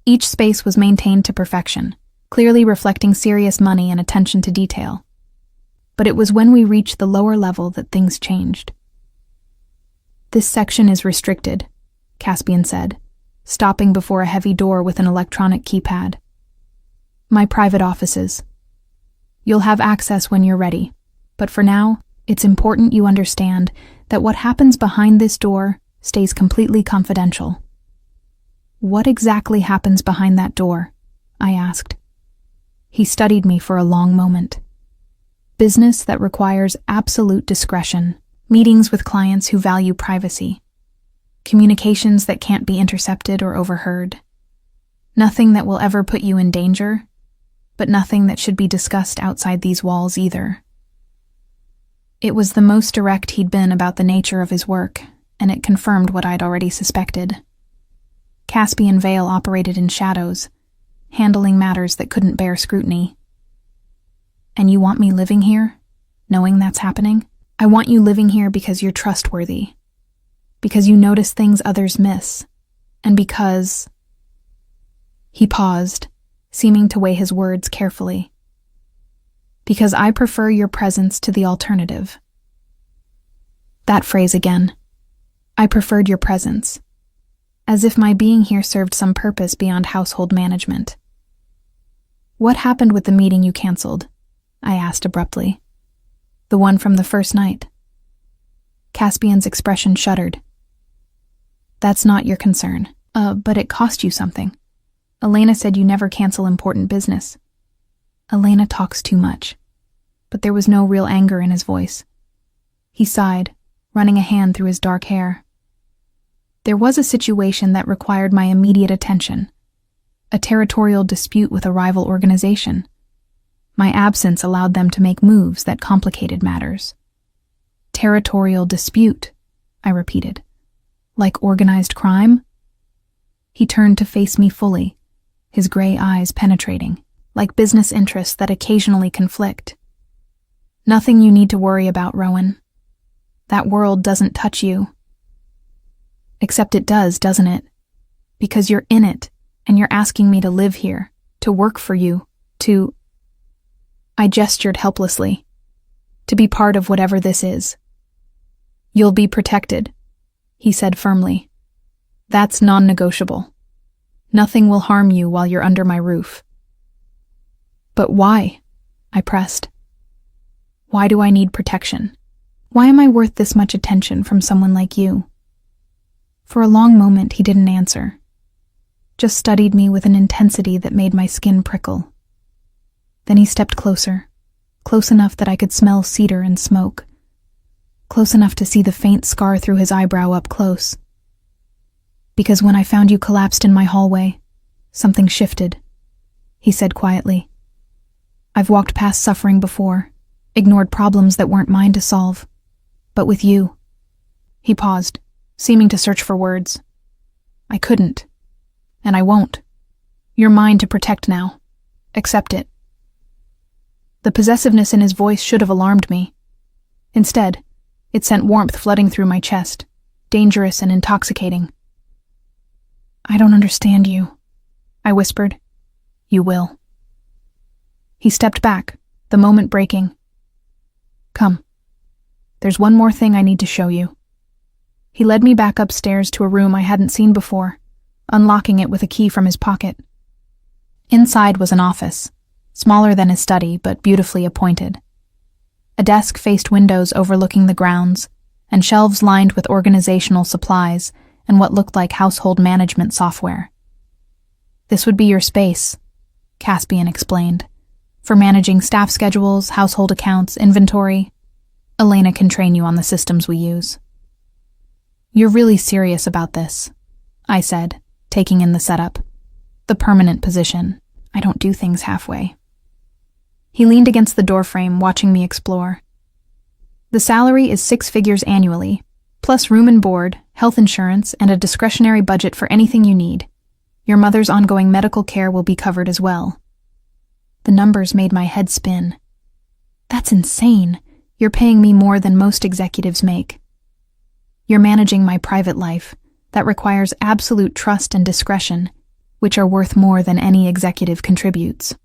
Each space was maintained to perfection, clearly reflecting serious money and attention to detail. But it was when we reached the lower level that things changed. "This section is restricted," Caspian said, stopping before a heavy door with an electronic keypad. "My private offices. You'll have access when you're ready, but for now, it's important you understand that what happens behind this door stays completely confidential." "What exactly happens behind that door?" I asked. He studied me for a long moment. "Business that requires absolute discretion, meetings with clients who value privacy, communications that can't be intercepted or overheard. Nothing that will ever put you in danger, but nothing that should be discussed outside these walls either." It was the most direct he'd been about the nature of his work, and it confirmed what I'd already suspected. Caspian Vale operated in shadows, handling matters that couldn't bear scrutiny. "And you want me living here, knowing that's happening?" "I want you living here because you're trustworthy, because you notice things others miss, and because—" He paused, seeming to weigh his words carefully. "Because I prefer your presence to the alternative." That phrase again. I preferred your presence, as if my being here served some purpose beyond household management. "What happened with the meeting you canceled?" I asked abruptly. "The one from the first night?" Caspian's expression shuddered. "That's not your concern. But it cost you something. Elena said you never cancel important business." Elena talks too much. But there was no real anger in his voice. He sighed, running a hand through his dark hair. "There was a situation that required my immediate attention. A territorial dispute with a rival organization. My absence allowed them to make moves that complicated matters." "Territorial dispute," I repeated. "Like organized crime?" He turned to face me fully, his gray eyes penetrating, like business interests that occasionally conflict. "Nothing you need to worry about, Rowan. That world doesn't touch you." "Except it does, doesn't it?" Because you're in it, and you're asking me to live here, to work for you, to... I gestured helplessly. To be part of whatever this is. You'll be protected, he said firmly. That's non-negotiable. Nothing will harm you while you're under my roof. But why? I pressed. Why do I need protection? Why am I worth this much attention from someone like you? For a long moment he didn't answer. Just studied me with an intensity that made my skin prickle. Then he stepped closer, close enough that I could smell cedar and smoke, close enough to see the faint scar through his eyebrow up close. Because when I found you collapsed in my hallway, something shifted, he said quietly. I've walked past suffering before, ignored problems that weren't mine to solve. But with you... He paused, seeming to search for words. I couldn't. And I won't. You're mine to protect now. Accept it. The possessiveness in his voice should have alarmed me. Instead, it sent warmth flooding through my chest, dangerous and intoxicating. I don't understand you, I whispered. You will. He stepped back, the moment breaking. Come. There's one more thing I need to show you. He led me back upstairs to a room I hadn't seen before, unlocking it with a key from his pocket. Inside was an office, smaller than his study but beautifully appointed. A desk faced windows overlooking the grounds, and shelves lined with organizational supplies and what looked like household management software. This would be your space, Caspian explained, for managing staff schedules, household accounts, inventory. Elena can train you on the systems we use. You're really serious about this, I said, taking in the setup. The permanent position. I don't do things halfway. He leaned against the doorframe, watching me explore. The salary is 6 figures annually, plus room and board, health insurance, and a discretionary budget for anything you need. Your mother's ongoing medical care will be covered as well. The numbers made my head spin. That's insane. You're paying me more than most executives make. You're managing my private life. That requires absolute trust and discretion, which are worth more than any executive contributes.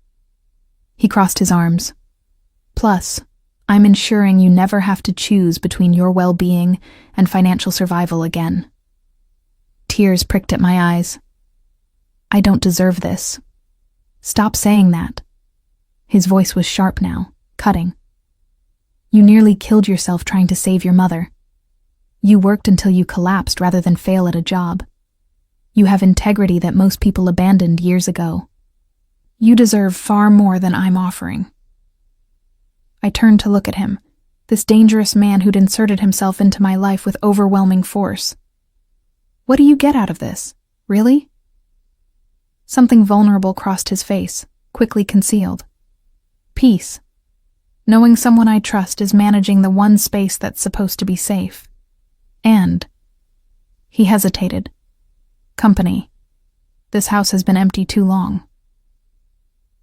He crossed his arms. Plus, I'm ensuring you never have to choose between your well-being and financial survival again. Tears pricked at my eyes. I don't deserve this. Stop saying that. His voice was sharp now, cutting. You nearly killed yourself trying to save your mother. You worked until you collapsed rather than fail at a job. You have integrity that most people abandoned years ago. You deserve far more than I'm offering. I turned to look at him, this dangerous man who'd inserted himself into my life with overwhelming force. What do you get out of this? Really? Something vulnerable crossed his face, quickly concealed. Peace. Knowing someone I trust is managing the one space that's supposed to be safe. And... He hesitated. Company. This house has been empty too long.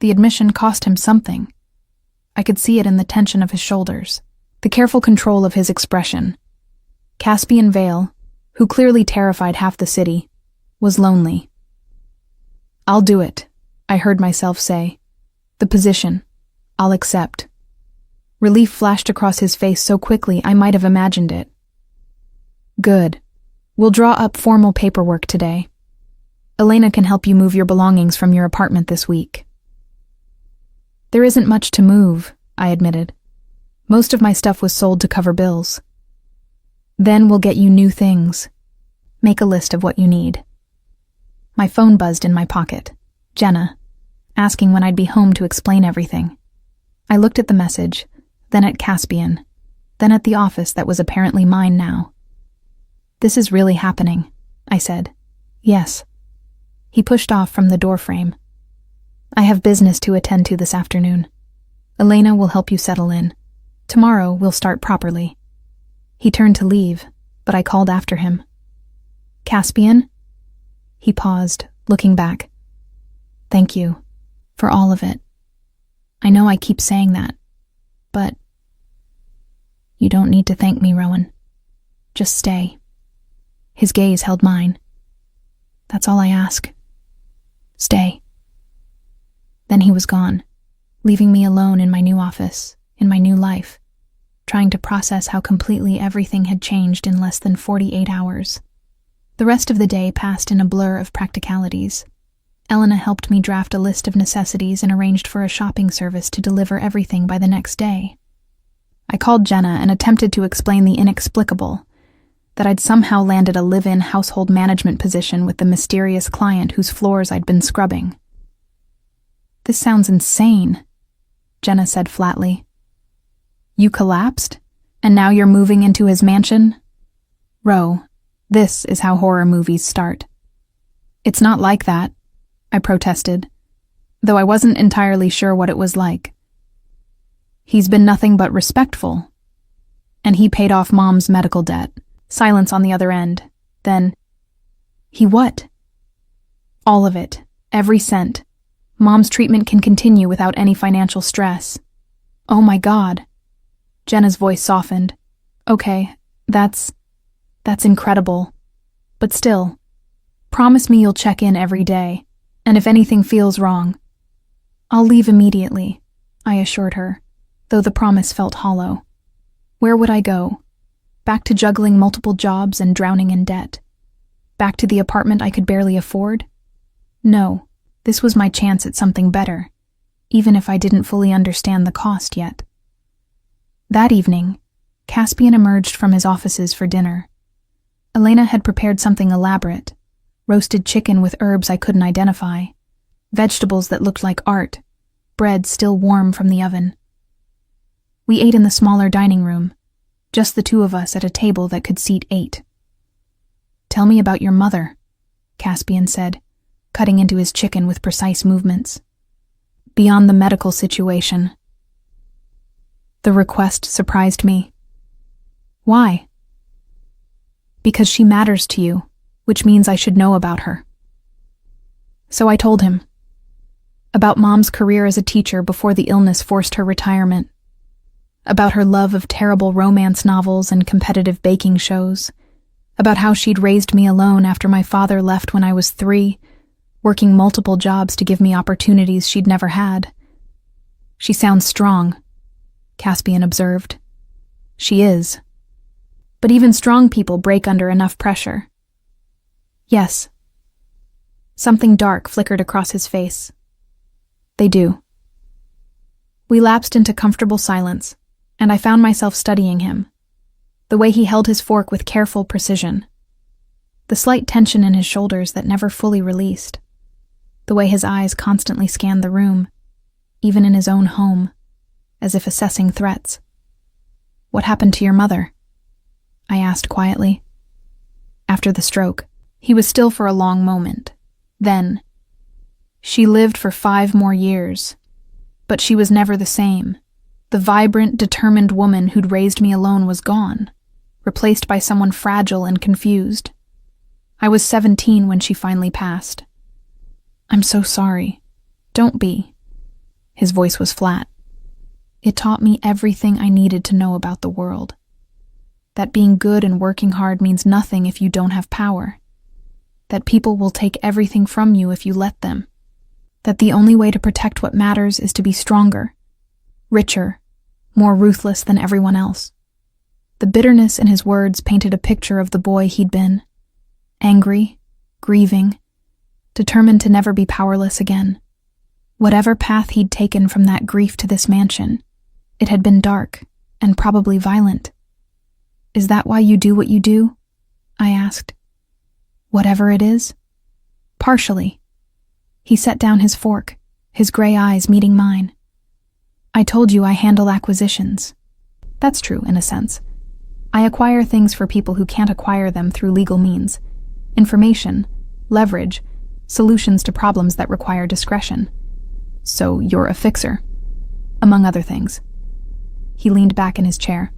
The admission cost him something. I could see it in the tension of his shoulders, the careful control of his expression. Caspian Vale, who clearly terrified half the city, was lonely. I'll do it, I heard myself say. The position. I'll accept. Relief flashed across his face so quickly I might have imagined it. Good. We'll draw up formal paperwork today. Elena can help you move your belongings from your apartment this week. There isn't much to move, I admitted. Most of my stuff was sold to cover bills. Then we'll get you new things. Make a list of what you need. My phone buzzed in my pocket. Jenna, asking when I'd be home to explain everything. I looked at the message, then at Caspian, then at the office that was apparently mine now. This is really happening, I said. Yes. He pushed off from the doorframe. I have business to attend to this afternoon. Elena will help you settle in. Tomorrow we'll start properly. He turned to leave, but I called after him. Caspian? He paused, looking back. Thank you, for all of it. I know I keep saying that, but... You don't need to thank me, Rowan. Just stay. His gaze held mine. That's all I ask. Stay. Then he was gone, leaving me alone in my new office, in my new life, trying to process how completely everything had changed in less than 48 hours. The rest of the day passed in a blur of practicalities. Elena helped me draft a list of necessities and arranged for a shopping service to deliver everything by the next day. I called Jenna and attempted to explain the inexplicable, that I'd somehow landed a live-in household management position with the mysterious client whose floors I'd been scrubbing. This sounds insane, Jenna said flatly. You collapsed? And now you're moving into his mansion? Ro, this is how horror movies start. It's not like that, I protested, though I wasn't entirely sure what it was like. He's been nothing but respectful. And he paid off Mom's medical debt. Silence on the other end. Then, he what? All of it. Every cent. Mom's treatment can continue without any financial stress. Oh my God. Jenna's voice softened. Okay, that's incredible. But still, promise me you'll check in every day, and if anything feels wrong. I'll leave immediately, I assured her, though the promise felt hollow. Where would I go? Back to juggling multiple jobs and drowning in debt? Back to the apartment I could barely afford? No, this was my chance at something better, even if I didn't fully understand the cost yet. That evening, Caspian emerged from his offices for dinner. Elena had prepared something elaborate, roasted chicken with herbs I couldn't identify, vegetables that looked like art, bread still warm from the oven. We ate in the smaller dining room, just the two of us at a table that could seat 8. Tell me about your mother, Caspian said, cutting into his chicken with precise movements. Beyond the medical situation. The request surprised me. Why? Because she matters to you, which means I should know about her. So I told him. About Mom's career as a teacher before the illness forced her retirement. About her love of terrible romance novels and competitive baking shows. About how she'd raised me alone after my father left when I was 3, working multiple jobs to give me opportunities she'd never had. She sounds strong, Caspian observed. She is. But even strong people break under enough pressure. Yes. Something dark flickered across his face. They do. We lapsed into comfortable silence, and I found myself studying him, the way he held his fork with careful precision, the slight tension in his shoulders that never fully released, the way his eyes constantly scanned the room, even in his own home, as if assessing threats. What happened to your mother? I asked quietly. After the stroke, he was still for a long moment. Then, she lived for 5 more years, but she was never the same. The vibrant, determined woman who'd raised me alone was gone, replaced by someone fragile and confused. I was 17 when she finally passed. I'm so sorry. Don't be. His voice was flat. It taught me everything I needed to know about the world. That being good and working hard means nothing if you don't have power. That people will take everything from you if you let them. That the only way to protect what matters is to be stronger, richer, more ruthless than everyone else. The bitterness in his words painted a picture of the boy he'd been. Angry, grieving, determined to never be powerless again. Whatever path he'd taken from that grief to this mansion, it had been dark and probably violent. Is that why you do what you do? I asked. Whatever it is? Partially. He set down his fork, his gray eyes meeting mine. I told you I handle acquisitions. That's true, in a sense. I acquire things for people who can't acquire them through legal means. Information, leverage, solutions to problems that require discretion. So you're a fixer, among other things. He leaned back in his chair.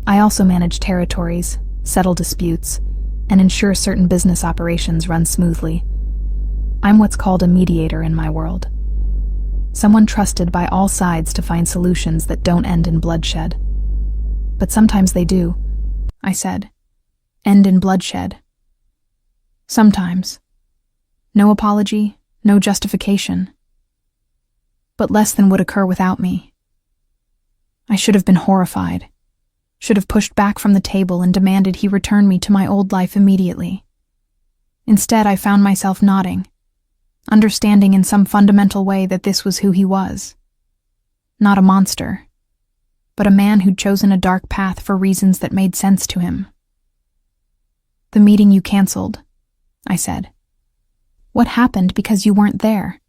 I also manage territories, settle disputes, and ensure certain business operations run smoothly. I'm what's called a mediator in my world. Someone trusted by all sides to find solutions that don't end in bloodshed. But sometimes they do, I said. End in bloodshed. Sometimes, No apology, no justification. But less than would occur without me. I should have been horrified, should have pushed back from the table and demanded he return me to my old life immediately. Instead, I found myself nodding, understanding in some fundamental way that this was who he was. Not a monster, but a man who'd chosen a dark path for reasons that made sense to him. "The meeting you canceled," I said. "What happened because you weren't there?"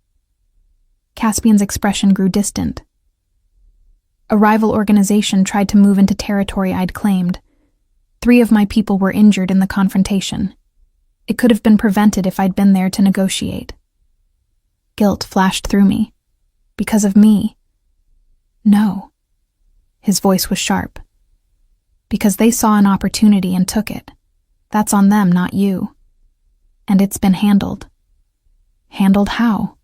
Caspian's expression grew distant. A rival organization tried to move into territory I'd claimed. 3 of my people were injured in the confrontation. It could have been prevented if I'd been there to negotiate. Guilt flashed through me. Because of me? No. His voice was sharp. Because they saw an opportunity and took it. That's on them, not you. And it's been handled. Handled how?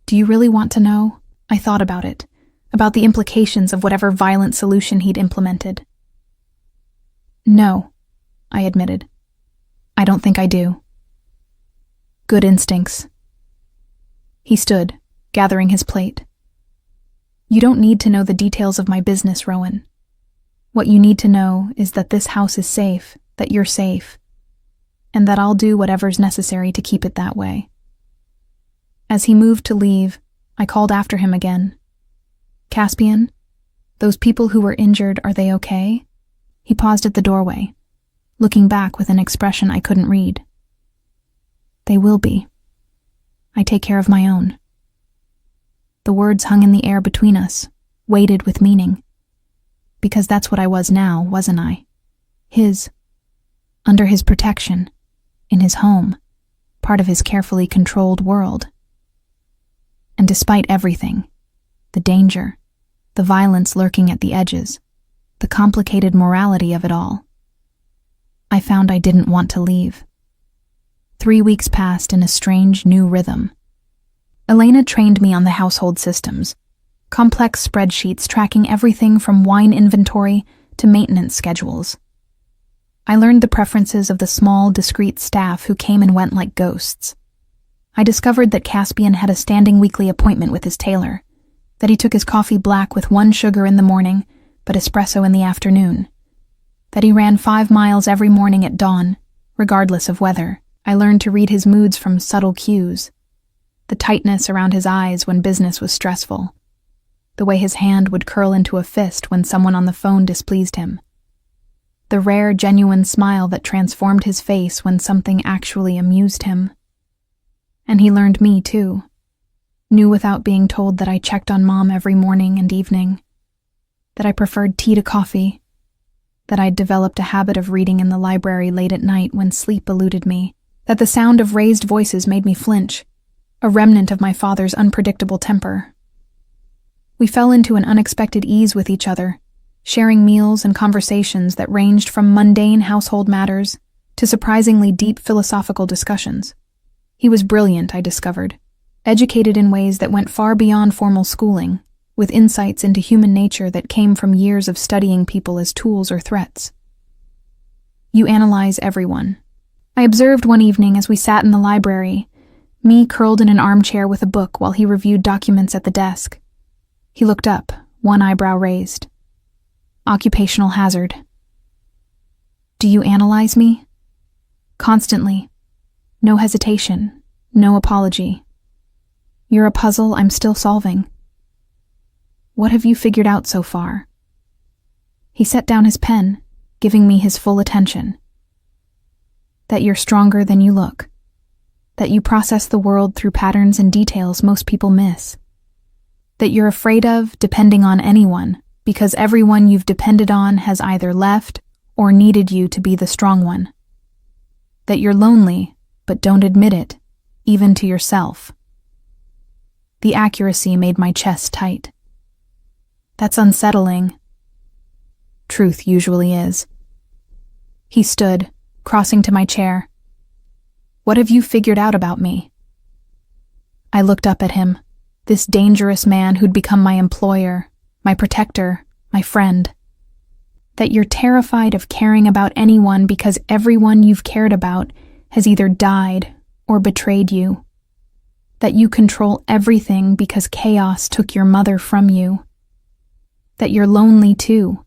Do you really want to know? I thought about it, about the implications of whatever violent solution he'd implemented. No, I admitted. I don't think I do. Good instincts. He stood, gathering his plate. You don't need to know the details of my business, Rowan. What you need to know is that this house is safe, that you're safe, and that I'll do whatever's necessary to keep it that way. As he moved to leave, I called after him again. Caspian, those people who were injured, are they okay? He paused at the doorway, looking back with an expression I couldn't read. They will be. I take care of my own. The words hung in the air between us, weighted with meaning. Because that's what I was now, wasn't I? His. Under his protection. In his home. Part of his carefully controlled world. And despite everything, the danger, the violence lurking at the edges, the complicated morality of it all, I found I didn't want to leave. 3 weeks passed in a strange new rhythm. Elena trained me on the household systems, complex spreadsheets tracking everything from wine inventory to maintenance schedules. I learned the preferences of the small, discreet staff who came and went like ghosts. I discovered that Caspian had a standing weekly appointment with his tailor, that he took his coffee black with 1 sugar in the morning, but espresso in the afternoon, that he ran 5 miles every morning at dawn, regardless of weather. I learned to read his moods from subtle cues, the tightness around his eyes when business was stressful, the way his hand would curl into a fist when someone on the phone displeased him, the rare, genuine smile that transformed his face when something actually amused him. And he learned me, too. Knew without being told that I checked on Mom every morning and evening, that I preferred tea to coffee, that I'd developed a habit of reading in the library late at night when sleep eluded me, that the sound of raised voices made me flinch, a remnant of my father's unpredictable temper. We fell into an unexpected ease with each other, sharing meals and conversations that ranged from mundane household matters to surprisingly deep philosophical discussions. He was brilliant, I discovered, educated in ways that went far beyond formal schooling, with insights into human nature that came from years of studying people as tools or threats. You analyze everyone. I observed one evening as we sat in the library, me curled in an armchair with a book while he reviewed documents at the desk. He looked up, one eyebrow raised. Occupational hazard. Do you analyze me? Constantly. No hesitation, no apology. You're a puzzle I'm still solving. What have you figured out so far? He set down his pen, giving me his full attention. That you're stronger than you look. That you process the world through patterns and details most people miss. That you're afraid of depending on anyone because everyone you've depended on has either left or needed you to be the strong one. That you're lonely, but don't admit it, even to yourself. The accuracy made my chest tight. That's unsettling. Truth usually is. He stood, crossing to my chair. What have you figured out about me? I looked up at him, this dangerous man who'd become my employer, my protector, my friend. That you're terrified of caring about anyone because everyone you've cared about has either died or betrayed you. That you control everything because chaos took your mother from you. That you're lonely too,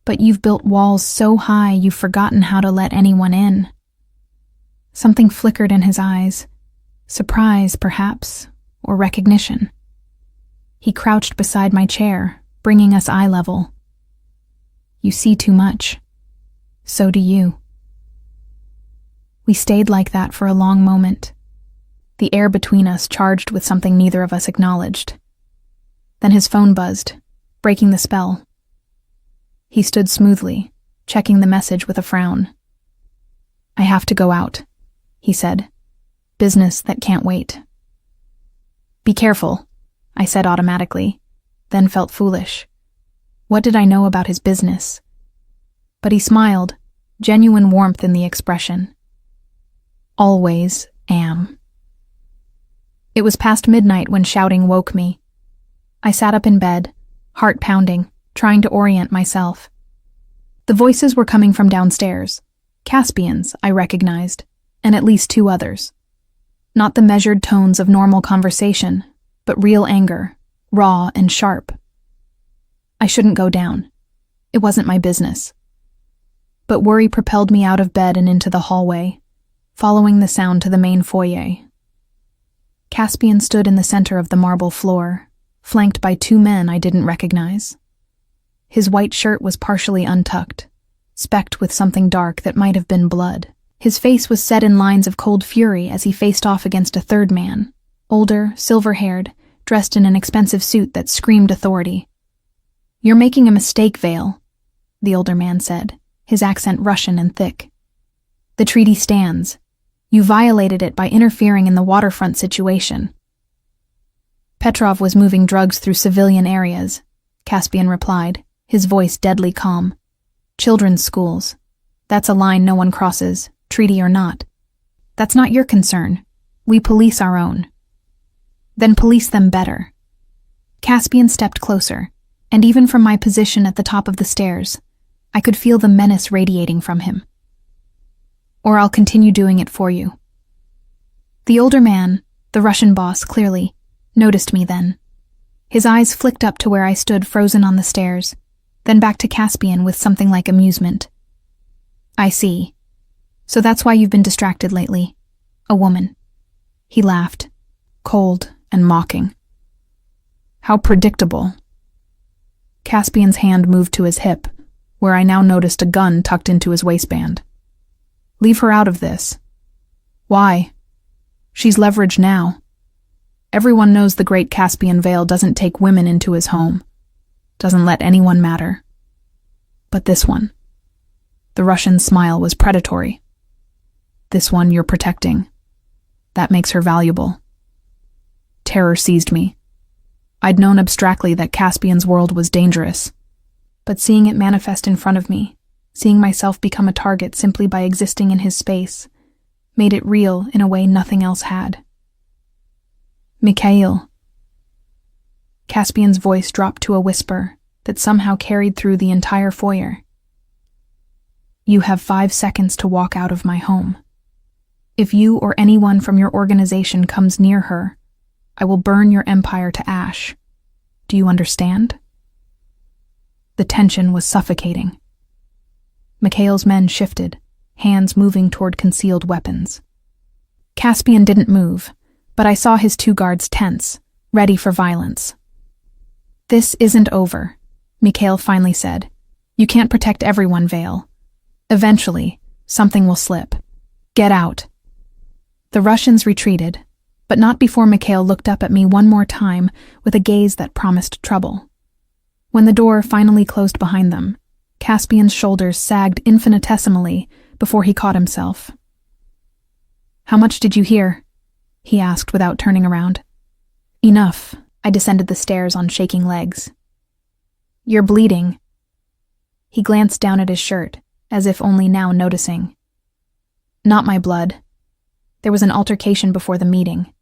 but you've built walls so high you've forgotten how to let anyone in. Something flickered in his eyes, surprise perhaps, or recognition. He crouched beside my chair, bringing us eye level. You see too much. So do you. We stayed like that for a long moment, the air between us charged with something neither of us acknowledged. Then his phone buzzed, breaking the spell. He stood smoothly, checking the message with a frown. I have to go out, he said. Business that can't wait. Be careful, I said automatically, then felt foolish. What did I know about his business? But he smiled, genuine warmth in the expression. Always am. It was past midnight when shouting woke me. I sat up in bed, heart pounding, trying to orient myself. The voices were coming from downstairs. Caspian's, I recognized, and at least 2 others. Not the measured tones of normal conversation, but real anger, raw and sharp. I shouldn't go down. It wasn't my business. But worry propelled me out of bed and into the hallway, following the sound to the main foyer. Caspian stood in the center of the marble floor, flanked by 2 men I didn't recognize. His white shirt was partially untucked, specked with something dark that might have been blood. His face was set in lines of cold fury as he faced off against a 3rd man, older, silver-haired, dressed in an expensive suit that screamed authority. You're making a mistake, Vale, the older man said, his accent Russian and thick. The treaty stands. You violated it by interfering in the waterfront situation. Petrov was moving drugs through civilian areas, Caspian replied, his voice deadly calm. Children's schools. That's a line no one crosses, treaty or not. That's not your concern. We police our own. Then police them better. Caspian stepped closer, and even from my position at the top of the stairs, I could feel the menace radiating from him. Or I'll continue doing it for you. The older man, the Russian boss clearly, noticed me then. His eyes flicked up to where I stood frozen on the stairs, then back to Caspian with something like amusement. I see. So that's why you've been distracted lately. A woman. He laughed, cold and mocking. How predictable. Caspian's hand moved to his hip, where I now noticed a gun tucked into his waistband. Leave her out of this. Why? She's leverage now. Everyone knows the great Caspian Vale doesn't take women into his home. Doesn't let anyone matter. But this one. The Russian's smile was predatory. This one you're protecting. That makes her valuable. Terror seized me. I'd known abstractly that Caspian's world was dangerous, but seeing it manifest in front of me, seeing myself become a target simply by existing in his space, made it real in a way nothing else had. Mikhail. Caspian's voice dropped to a whisper that somehow carried through the entire foyer. You have 5 seconds to walk out of my home. If you or anyone from your organization comes near her, I will burn your empire to ash. Do you understand? The tension was suffocating. Mikhail's men shifted, hands moving toward concealed weapons. Caspian didn't move, but I saw his 2 guards tense, ready for violence. This isn't over, Mikhail finally said. You can't protect everyone, Vale. Eventually, something will slip. Get out. The Russians retreated, but not before Mikhail looked up at me one more time with a gaze that promised trouble. When the door finally closed behind them, Caspian's shoulders sagged infinitesimally before he caught himself. How much did you hear? He asked without turning around. Enough. I descended the stairs on shaking legs. You're bleeding. He glanced down at his shirt, as if only now noticing. Not my blood. There was an altercation before the meeting.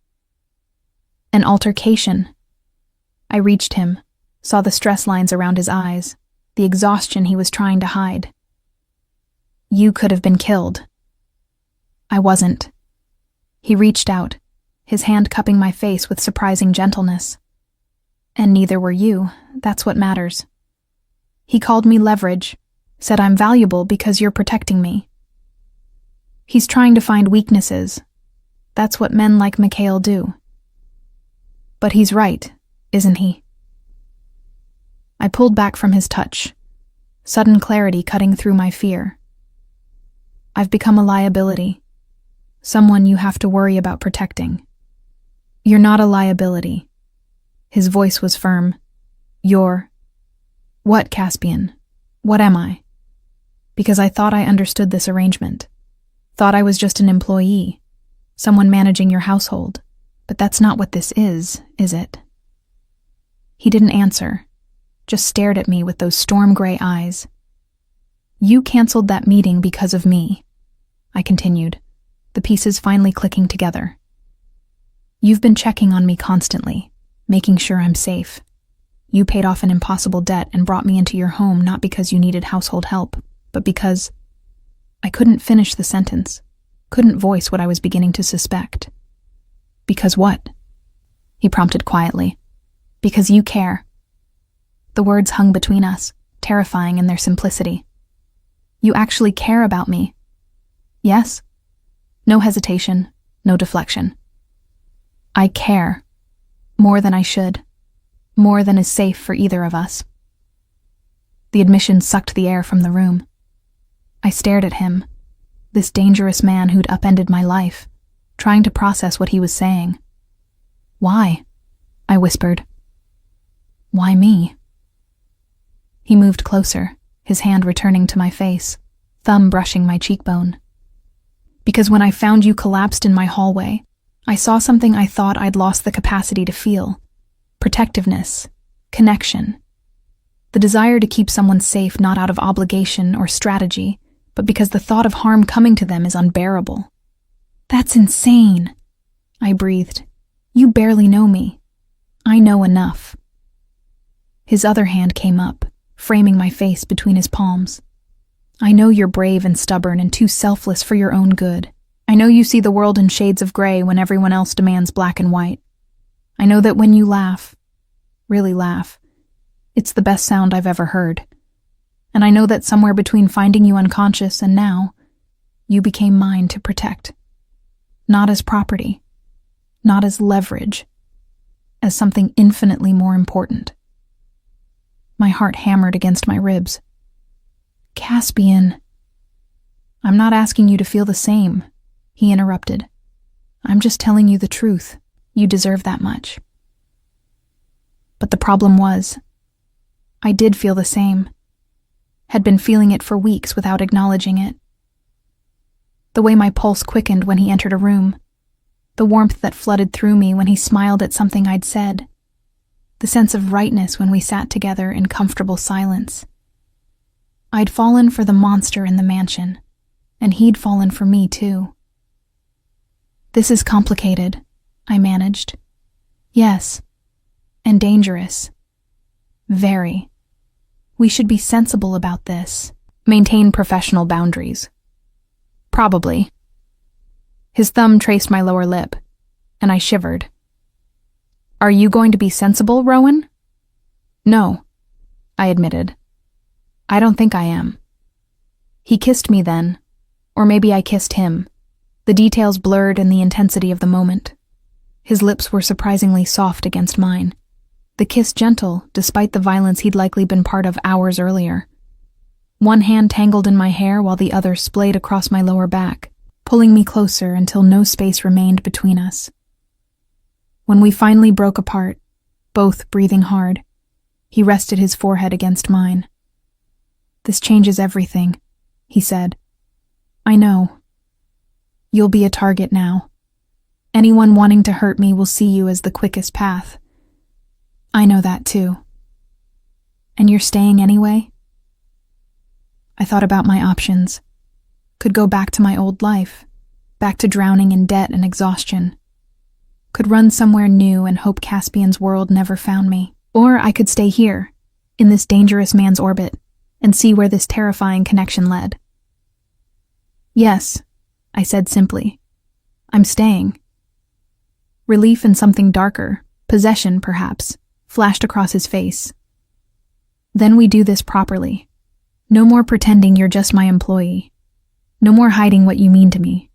An altercation. I reached him, saw the stress lines around his eyes, the exhaustion he was trying to hide. You could have been killed. I wasn't. He reached out, his hand cupping my face with surprising gentleness. And neither were you, that's what matters. He called me leverage, said I'm valuable because you're protecting me. He's trying to find weaknesses. That's what men like Mikhail do. But he's right, isn't he? I pulled back from his touch, sudden clarity cutting through my fear. I've become a liability, someone you have to worry about protecting. You're not a liability. His voice was firm. You're... What, Caspian? What am I? Because I thought I understood this arrangement. Thought I was just an employee, someone managing your household. But that's not what this is it? He didn't answer, just stared at me with those storm-gray eyes. You canceled that meeting because of me, I continued, the pieces finally clicking together. You've been checking on me constantly, making sure I'm safe. You paid off an impossible debt and brought me into your home not because you needed household help, but because... I couldn't finish the sentence, couldn't voice what I was beginning to suspect. Because what? He prompted quietly. Because you care. The words hung between us, terrifying in their simplicity. You actually care about me. Yes? No hesitation, no deflection. I care. More than I should. More than is safe for either of us. The admission sucked the air from the room. I stared at him, this dangerous man who'd upended my life, trying to process what he was saying. Why? I whispered. Why me? He moved closer, his hand returning to my face, thumb brushing my cheekbone. Because when I found you collapsed in my hallway, I saw something I thought I'd lost the capacity to feel. Protectiveness, connection. The desire to keep someone safe not out of obligation or strategy, but because the thought of harm coming to them is unbearable. That's insane, I breathed. You barely know me. I know enough. His other hand came up, framing my face between his palms. I know you're brave and stubborn and too selfless for your own good. I know you see the world in shades of gray when everyone else demands black and white. I know that when you laugh, really laugh, it's the best sound I've ever heard. And I know that somewhere between finding you unconscious and now, you became mine to protect. Not as property, not as leverage, as something infinitely more important. My heart hammered against my ribs. Caspian. I'm not asking you to feel the same, he interrupted. I'm just telling you the truth. You deserve that much. But the problem was, I did feel the same. Had been feeling it for weeks without acknowledging it. The way my pulse quickened when he entered a room, the warmth that flooded through me when he smiled at something I'd said, the sense of rightness when we sat together in comfortable silence. I'd fallen for the monster in the mansion, and he'd fallen for me too. This is complicated, I managed. Yes, and dangerous. Very. We should be sensible about this. Maintain professional boundaries. Probably. His thumb traced my lower lip, and I shivered. Are you going to be sensible, Rowan? No, I admitted. I don't think I am. He kissed me then, or maybe I kissed him, the details blurred in the intensity of the moment. His lips were surprisingly soft against mine. The kiss gentle, despite the violence he'd likely been part of hours earlier. One hand tangled in my hair while the other splayed across my lower back, pulling me closer until no space remained between us. When we finally broke apart, both breathing hard, he rested his forehead against mine. This changes everything, he said. I know. You'll be a target now. Anyone wanting to hurt me will see you as the quickest path. I know that too. And you're staying anyway? I thought about my options. Could go back to my old life, back to drowning in debt and exhaustion. Could run somewhere new and hope Caspian's world never found me. Or I could stay here, in this dangerous man's orbit, and see where this terrifying connection led. Yes, I said simply. I'm staying. Relief in something darker, possession perhaps, flashed across his face. Then we do this properly. No more pretending you're just my employee. No more hiding what you mean to me.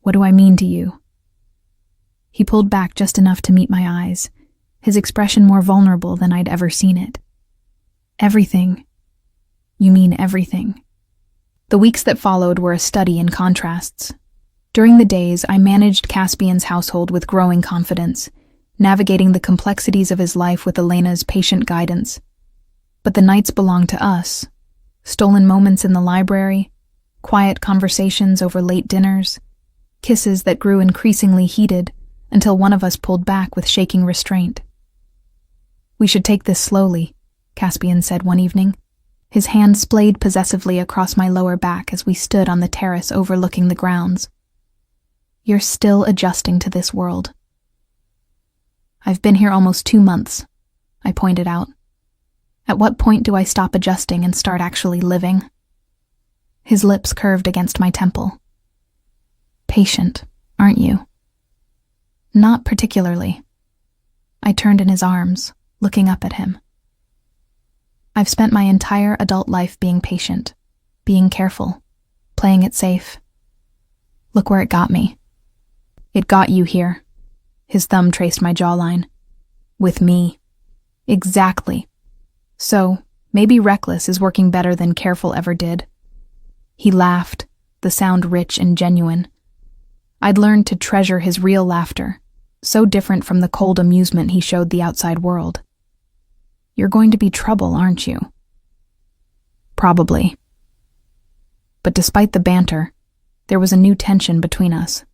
What do I mean to you? He pulled back just enough to meet my eyes, his expression more vulnerable than I'd ever seen it. Everything. You mean everything. The weeks that followed were a study in contrasts. During the days, I managed Caspian's household with growing confidence, navigating the complexities of his life with Elena's patient guidance. But the nights belonged to us. Stolen moments in the library, quiet conversations over late dinners, kisses that grew increasingly heated until one of us pulled back with shaking restraint. We should take this slowly, Caspian said one evening. His hand splayed possessively across my lower back as we stood on the terrace overlooking the grounds. You're still adjusting to this world. I've been here almost 2 months, I pointed out. At what point do I stop adjusting and start actually living? His lips curved against my temple. Patient, aren't you? Not particularly. I turned in his arms, looking up at him. I've spent my entire adult life being patient, being careful, playing it safe. Look where it got me. It got you here. His thumb traced my jawline. With me. Exactly. So, maybe reckless is working better than careful ever did. He laughed, the sound rich and genuine. I'd learned to treasure his real laughter, so different from the cold amusement he showed the outside world. You're going to be trouble, aren't you? Probably. But despite the banter, there was a new tension between us.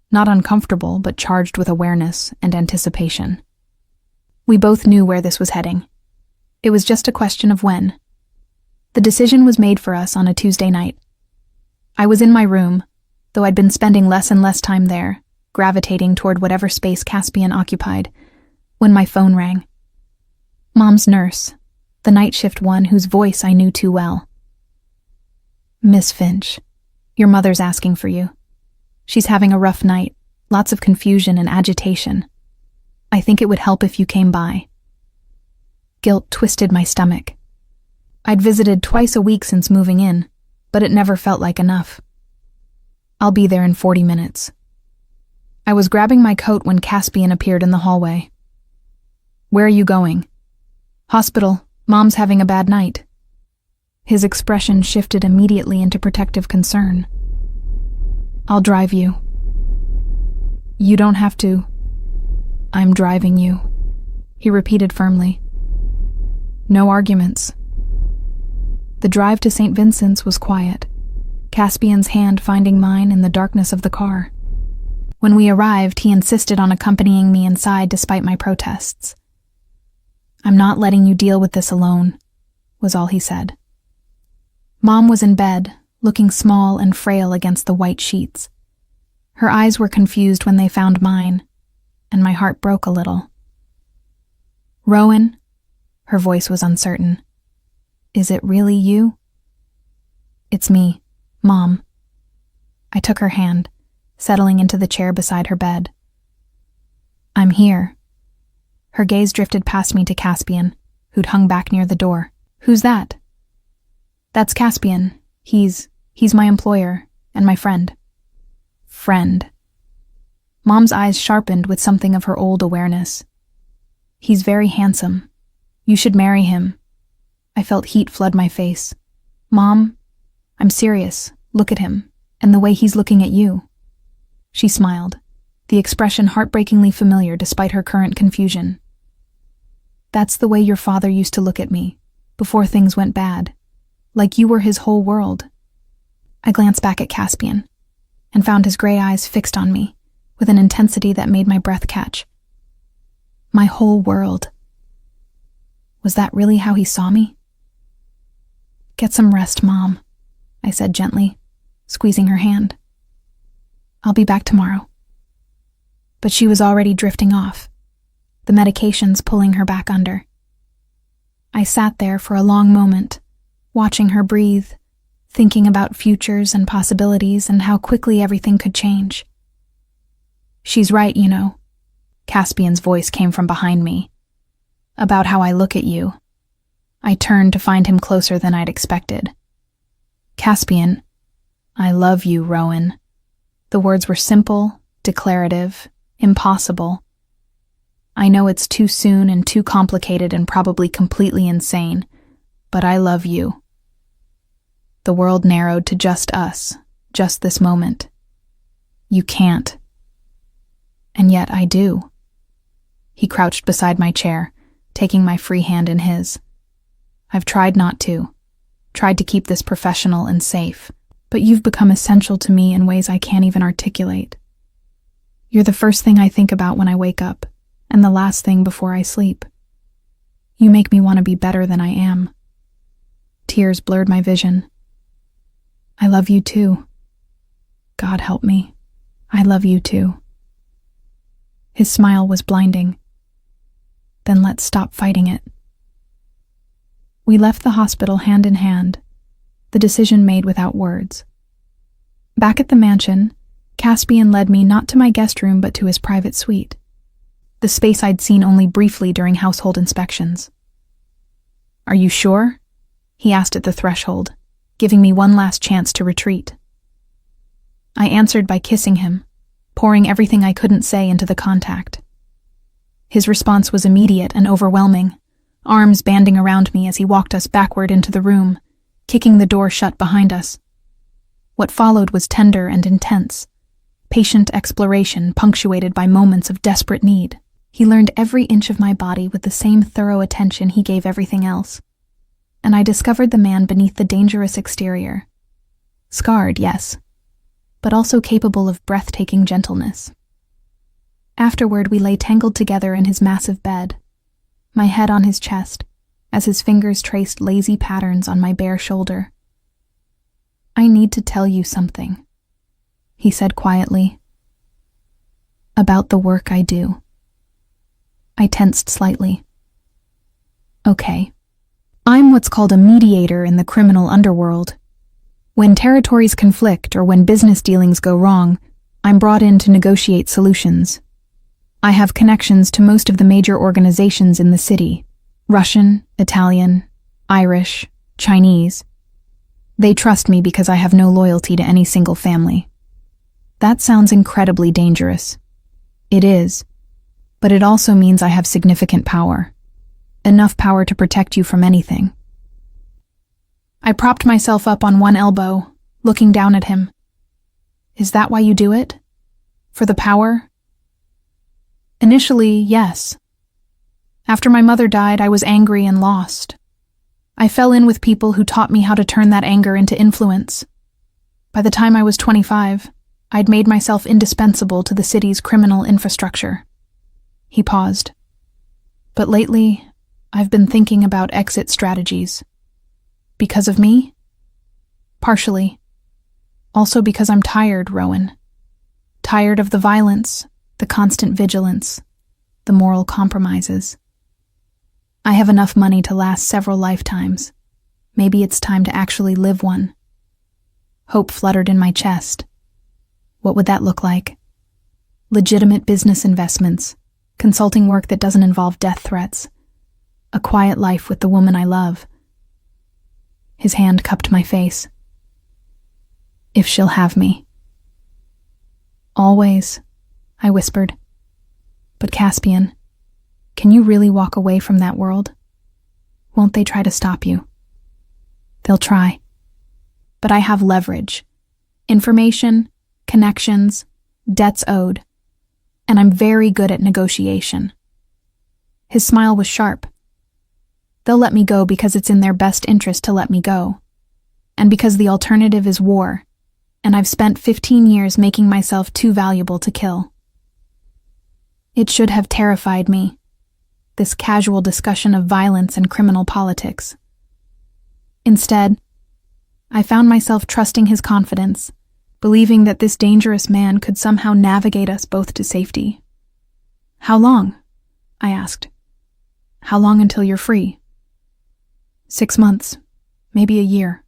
Not uncomfortable, but charged with awareness and anticipation. We both knew where this was heading. It was just a question of when. The decision was made for us on a Tuesday night. I was in my room, though I'd been spending less and less time there, gravitating toward whatever space Caspian occupied, when my phone rang. Mom's nurse, the night shift one whose voice I knew too well. Miss Finch, your mother's asking for you. She's having a rough night, lots of confusion and agitation. I think it would help if you came by. Guilt twisted my stomach. I'd visited twice a week since moving in, but it never felt like enough. I'll be there in 40 minutes. I was grabbing my coat when Caspian appeared in the hallway. Where are you going? Hospital. Mom's having a bad night. His expression shifted immediately into protective concern. I'll drive you. You don't have to. I'm driving you, he repeated firmly. No arguments. The drive to St. Vincent's was quiet, Caspian's hand finding mine in the darkness of the car. When we arrived, he insisted on accompanying me inside despite my protests. I'm not letting you deal with this alone, was all he said. Mom was in bed, looking small and frail against the white sheets. Her eyes were confused when they found mine, and my heart broke a little. Rowan? Her voice was uncertain. Is it really you? It's me, Mom. I took her hand, settling into the chair beside her bed. I'm here. Her gaze drifted past me to Caspian, who'd hung back near the door. Who's that? That's Caspian. He's my employer and my friend. Friend. Mom's eyes sharpened with something of her old awareness. He's very handsome. You should marry him. I felt heat flood my face. Mom, I'm serious. Look at him, and the way he's looking at you. She smiled, the expression heartbreakingly familiar despite her current confusion. That's the way your father used to look at me, before things went bad, like you were his whole world. I glanced back at Caspian, and found his gray eyes fixed on me, with an intensity that made my breath catch. My whole world. Was that really how he saw me? Get some rest, Mom, I said gently, squeezing her hand. I'll be back tomorrow. But she was already drifting off, the medications pulling her back under. I sat there for a long moment, watching her breathe, thinking about futures and possibilities and how quickly everything could change. She's right, you know. Caspian's voice came from behind me. About how I look at you. I turned to find him closer than I'd expected. Caspian, I love you, Rowan. The words were simple, declarative, impossible. I know it's too soon and too complicated and probably completely insane, but I love you. The world narrowed to just us, just this moment. You can't. And yet I do. He crouched beside my chair, taking my free hand in his. I've tried not to, tried to keep this professional and safe, but you've become essential to me in ways I can't even articulate. You're the first thing I think about when I wake up, and the last thing before I sleep. You make me want to be better than I am. Tears blurred my vision. I love you too. God help me. I love you too. His smile was blinding. Then let's stop fighting it. We left the hospital hand in hand, the decision made without words. Back at the mansion, Caspian led me not to my guest room but to his private suite, the space I'd seen only briefly during household inspections. Are you sure? He asked at the threshold, giving me one last chance to retreat. I answered by kissing him, pouring everything I couldn't say into the contact. His response was immediate and overwhelming, arms banding around me as he walked us backward into the room, kicking the door shut behind us. What followed was tender and intense, patient exploration punctuated by moments of desperate need. He learned every inch of my body with the same thorough attention he gave everything else, and I discovered the man beneath the dangerous exterior. Scarred, yes, but also capable of breathtaking gentleness. Afterward, we lay tangled together in his massive bed, my head on his chest, as his fingers traced lazy patterns on my bare shoulder. I need to tell you something, he said quietly. About the work I do. I tensed slightly. Okay. I'm what's called a mediator in the criminal underworld. When territories conflict or when business dealings go wrong, I'm brought in to negotiate solutions. I have connections to most of the major organizations in the city: Russian, Italian, Irish, Chinese. They trust me because I have no loyalty to any single family. That sounds incredibly dangerous. It is, but it also means I have significant power. Enough power to protect you from anything. I propped myself up on one elbow, looking down at him. Is that why you do it? For the power? Initially, yes. After my mother died, I was angry and lost. I fell in with people who taught me how to turn that anger into influence. By the time I was 25, I'd made myself indispensable to the city's criminal infrastructure. He paused. But lately, I've been thinking about exit strategies. Because of me? Partially. Also because I'm tired, Rowan. Tired of the violence, the constant vigilance, the moral compromises. I have enough money to last several lifetimes. Maybe it's time to actually live one. Hope fluttered in my chest. What would that look like? Legitimate business investments, consulting work that doesn't involve death threats, a quiet life with the woman I love. His hand cupped my face. If she'll have me. Always, I whispered. But Caspian, can you really walk away from that world? Won't they try to stop you? They'll try. But I have leverage. Information, connections, debts owed. And I'm very good at negotiation. His smile was sharp. They'll let me go because it's in their best interest to let me go. And because the alternative is war, and I've spent 15 years making myself too valuable to kill. It should have terrified me, this casual discussion of violence and criminal politics. Instead, I found myself trusting his confidence, believing that this dangerous man could somehow navigate us both to safety. How long? I asked. How long until you're free? 6 months, maybe a year.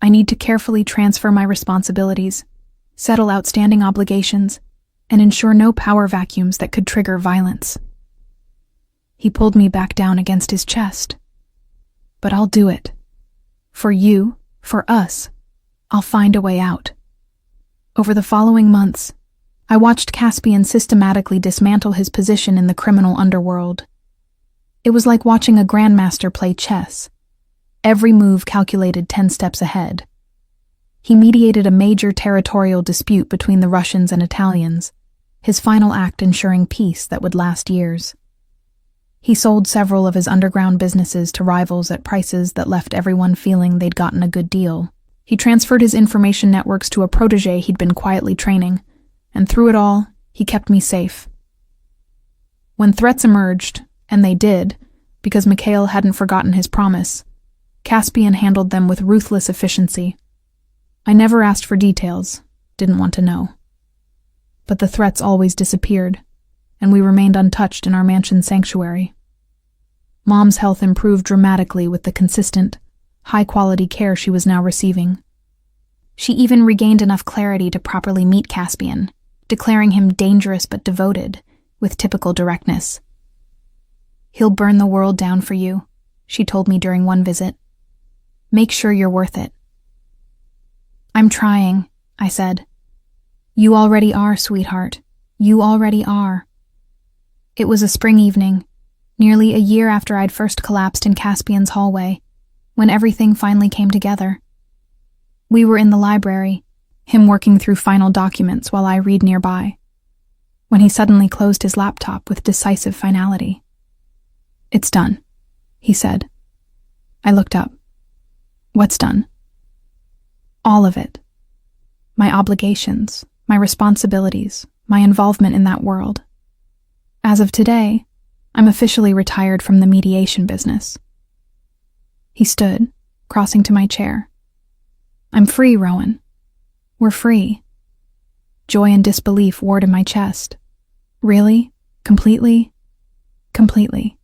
I need to carefully transfer my responsibilities, settle outstanding obligations, and ensure no power vacuums that could trigger violence. He pulled me back down against his chest. But I'll do it. For you, for us, I'll find a way out. Over the following months, I watched Caspian systematically dismantle his position in the criminal underworld. It was like watching a grandmaster play chess. Every move calculated 10 steps ahead. He mediated a major territorial dispute between the Russians and Italians, his final act ensuring peace that would last years. He sold several of his underground businesses to rivals at prices that left everyone feeling they'd gotten a good deal. He transferred his information networks to a protege he'd been quietly training, and through it all, he kept me safe. When threats emerged, and they did, because Mikhail hadn't forgotten his promise, Caspian handled them with ruthless efficiency. I never asked for details, didn't want to know. But the threats always disappeared, and we remained untouched in our mansion sanctuary. Mom's health improved dramatically with the consistent, high-quality care she was now receiving. She even regained enough clarity to properly meet Caspian, declaring him dangerous but devoted, with typical directness. "He'll burn the world down for you," she told me during one visit. "Make sure you're worth it." "I'm trying," I said. "You already are, sweetheart. You already are." It was a spring evening, nearly a year after I'd first collapsed in Caspian's hallway, when everything finally came together. We were in the library, him working through final documents while I read nearby, when he suddenly closed his laptop with decisive finality. "It's done," he said. I looked up. "What's done?" "All of it. My obligations, my responsibilities, my involvement in that world. As of today, I'm officially retired from the mediation business." He stood, crossing to my chair. "I'm free, Rowan. We're free." Joy and disbelief warred in my chest. "Really? Completely?" "Completely.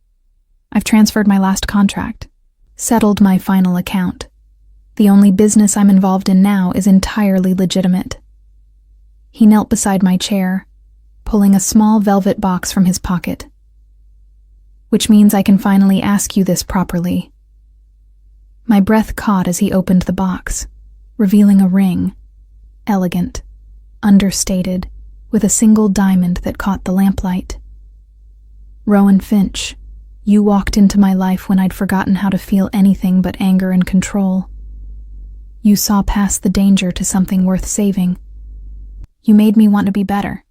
I've transferred my last contract, settled my final account. The only business I'm involved in now is entirely legitimate." He knelt beside my chair, pulling a small velvet box from his pocket. "Which means I can finally ask you this properly." My breath caught as he opened the box, revealing a ring, elegant, understated, with a single diamond that caught the lamplight. "Rowan Finch, you walked into my life when I'd forgotten how to feel anything but anger and control. You saw past the danger to something worth saving. You made me want to be better,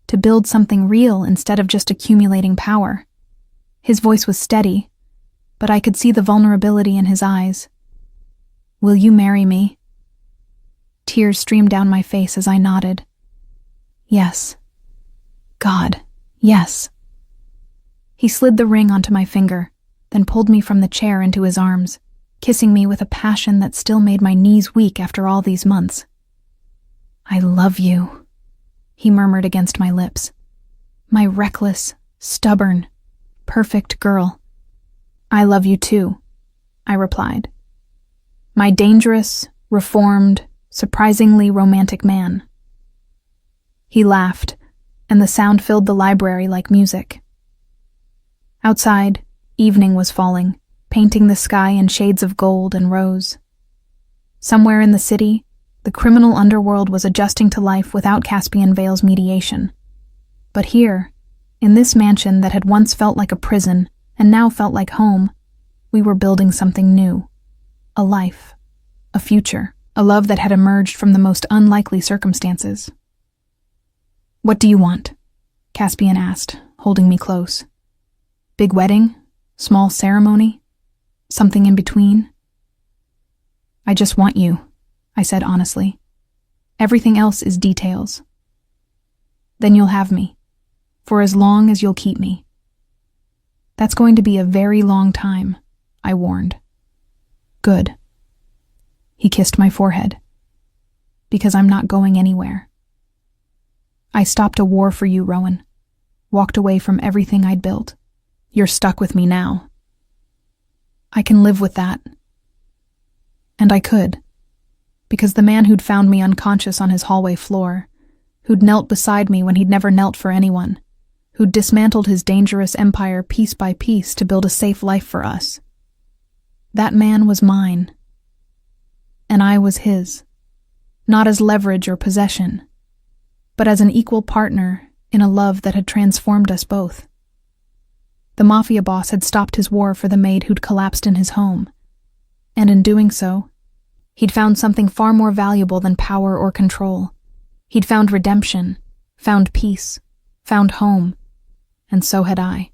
to build something real instead of just accumulating power." His voice was steady, but I could see the vulnerability in his eyes. "Will you marry me?" Tears streamed down my face as I nodded. "Yes. God, yes." He slid the ring onto my finger, then pulled me from the chair into his arms, kissing me with a passion that still made my knees weak after all these months. "I love you," he murmured against my lips. "My reckless, stubborn, perfect girl." "I love you too," I replied. "My dangerous, reformed, surprisingly romantic man." He laughed, and the sound filled the library like music. Outside, evening was falling, painting the sky in shades of gold and rose. Somewhere in the city, the criminal underworld was adjusting to life without Caspian Vale's mediation. But here, in this mansion that had once felt like a prison and now felt like home, we were building something new. A life, a future, a love that had emerged from the most unlikely circumstances. "What do you want?" Caspian asked, holding me close. "Big wedding? Small ceremony? Something in between?" "I just want you," I said honestly. "Everything else is details." "Then you'll have me, for as long as you'll keep me." "That's going to be a very long time," I warned. "Good." He kissed my forehead. "Because I'm not going anywhere. I stopped a war for you, Rowan. Walked away from everything I'd built. You're stuck with me now." I can live with that. And I could, because the man who'd found me unconscious on his hallway floor, who'd knelt beside me when he'd never knelt for anyone, who'd dismantled his dangerous empire piece by piece to build a safe life for us. That man was mine, and I was his, not as leverage or possession, but as an equal partner in a love that had transformed us both. The Mafia boss had stopped his war for the maid who'd collapsed in his home, and in doing so, he'd found something far more valuable than power or control. He'd found redemption, found peace, found home, and so had I.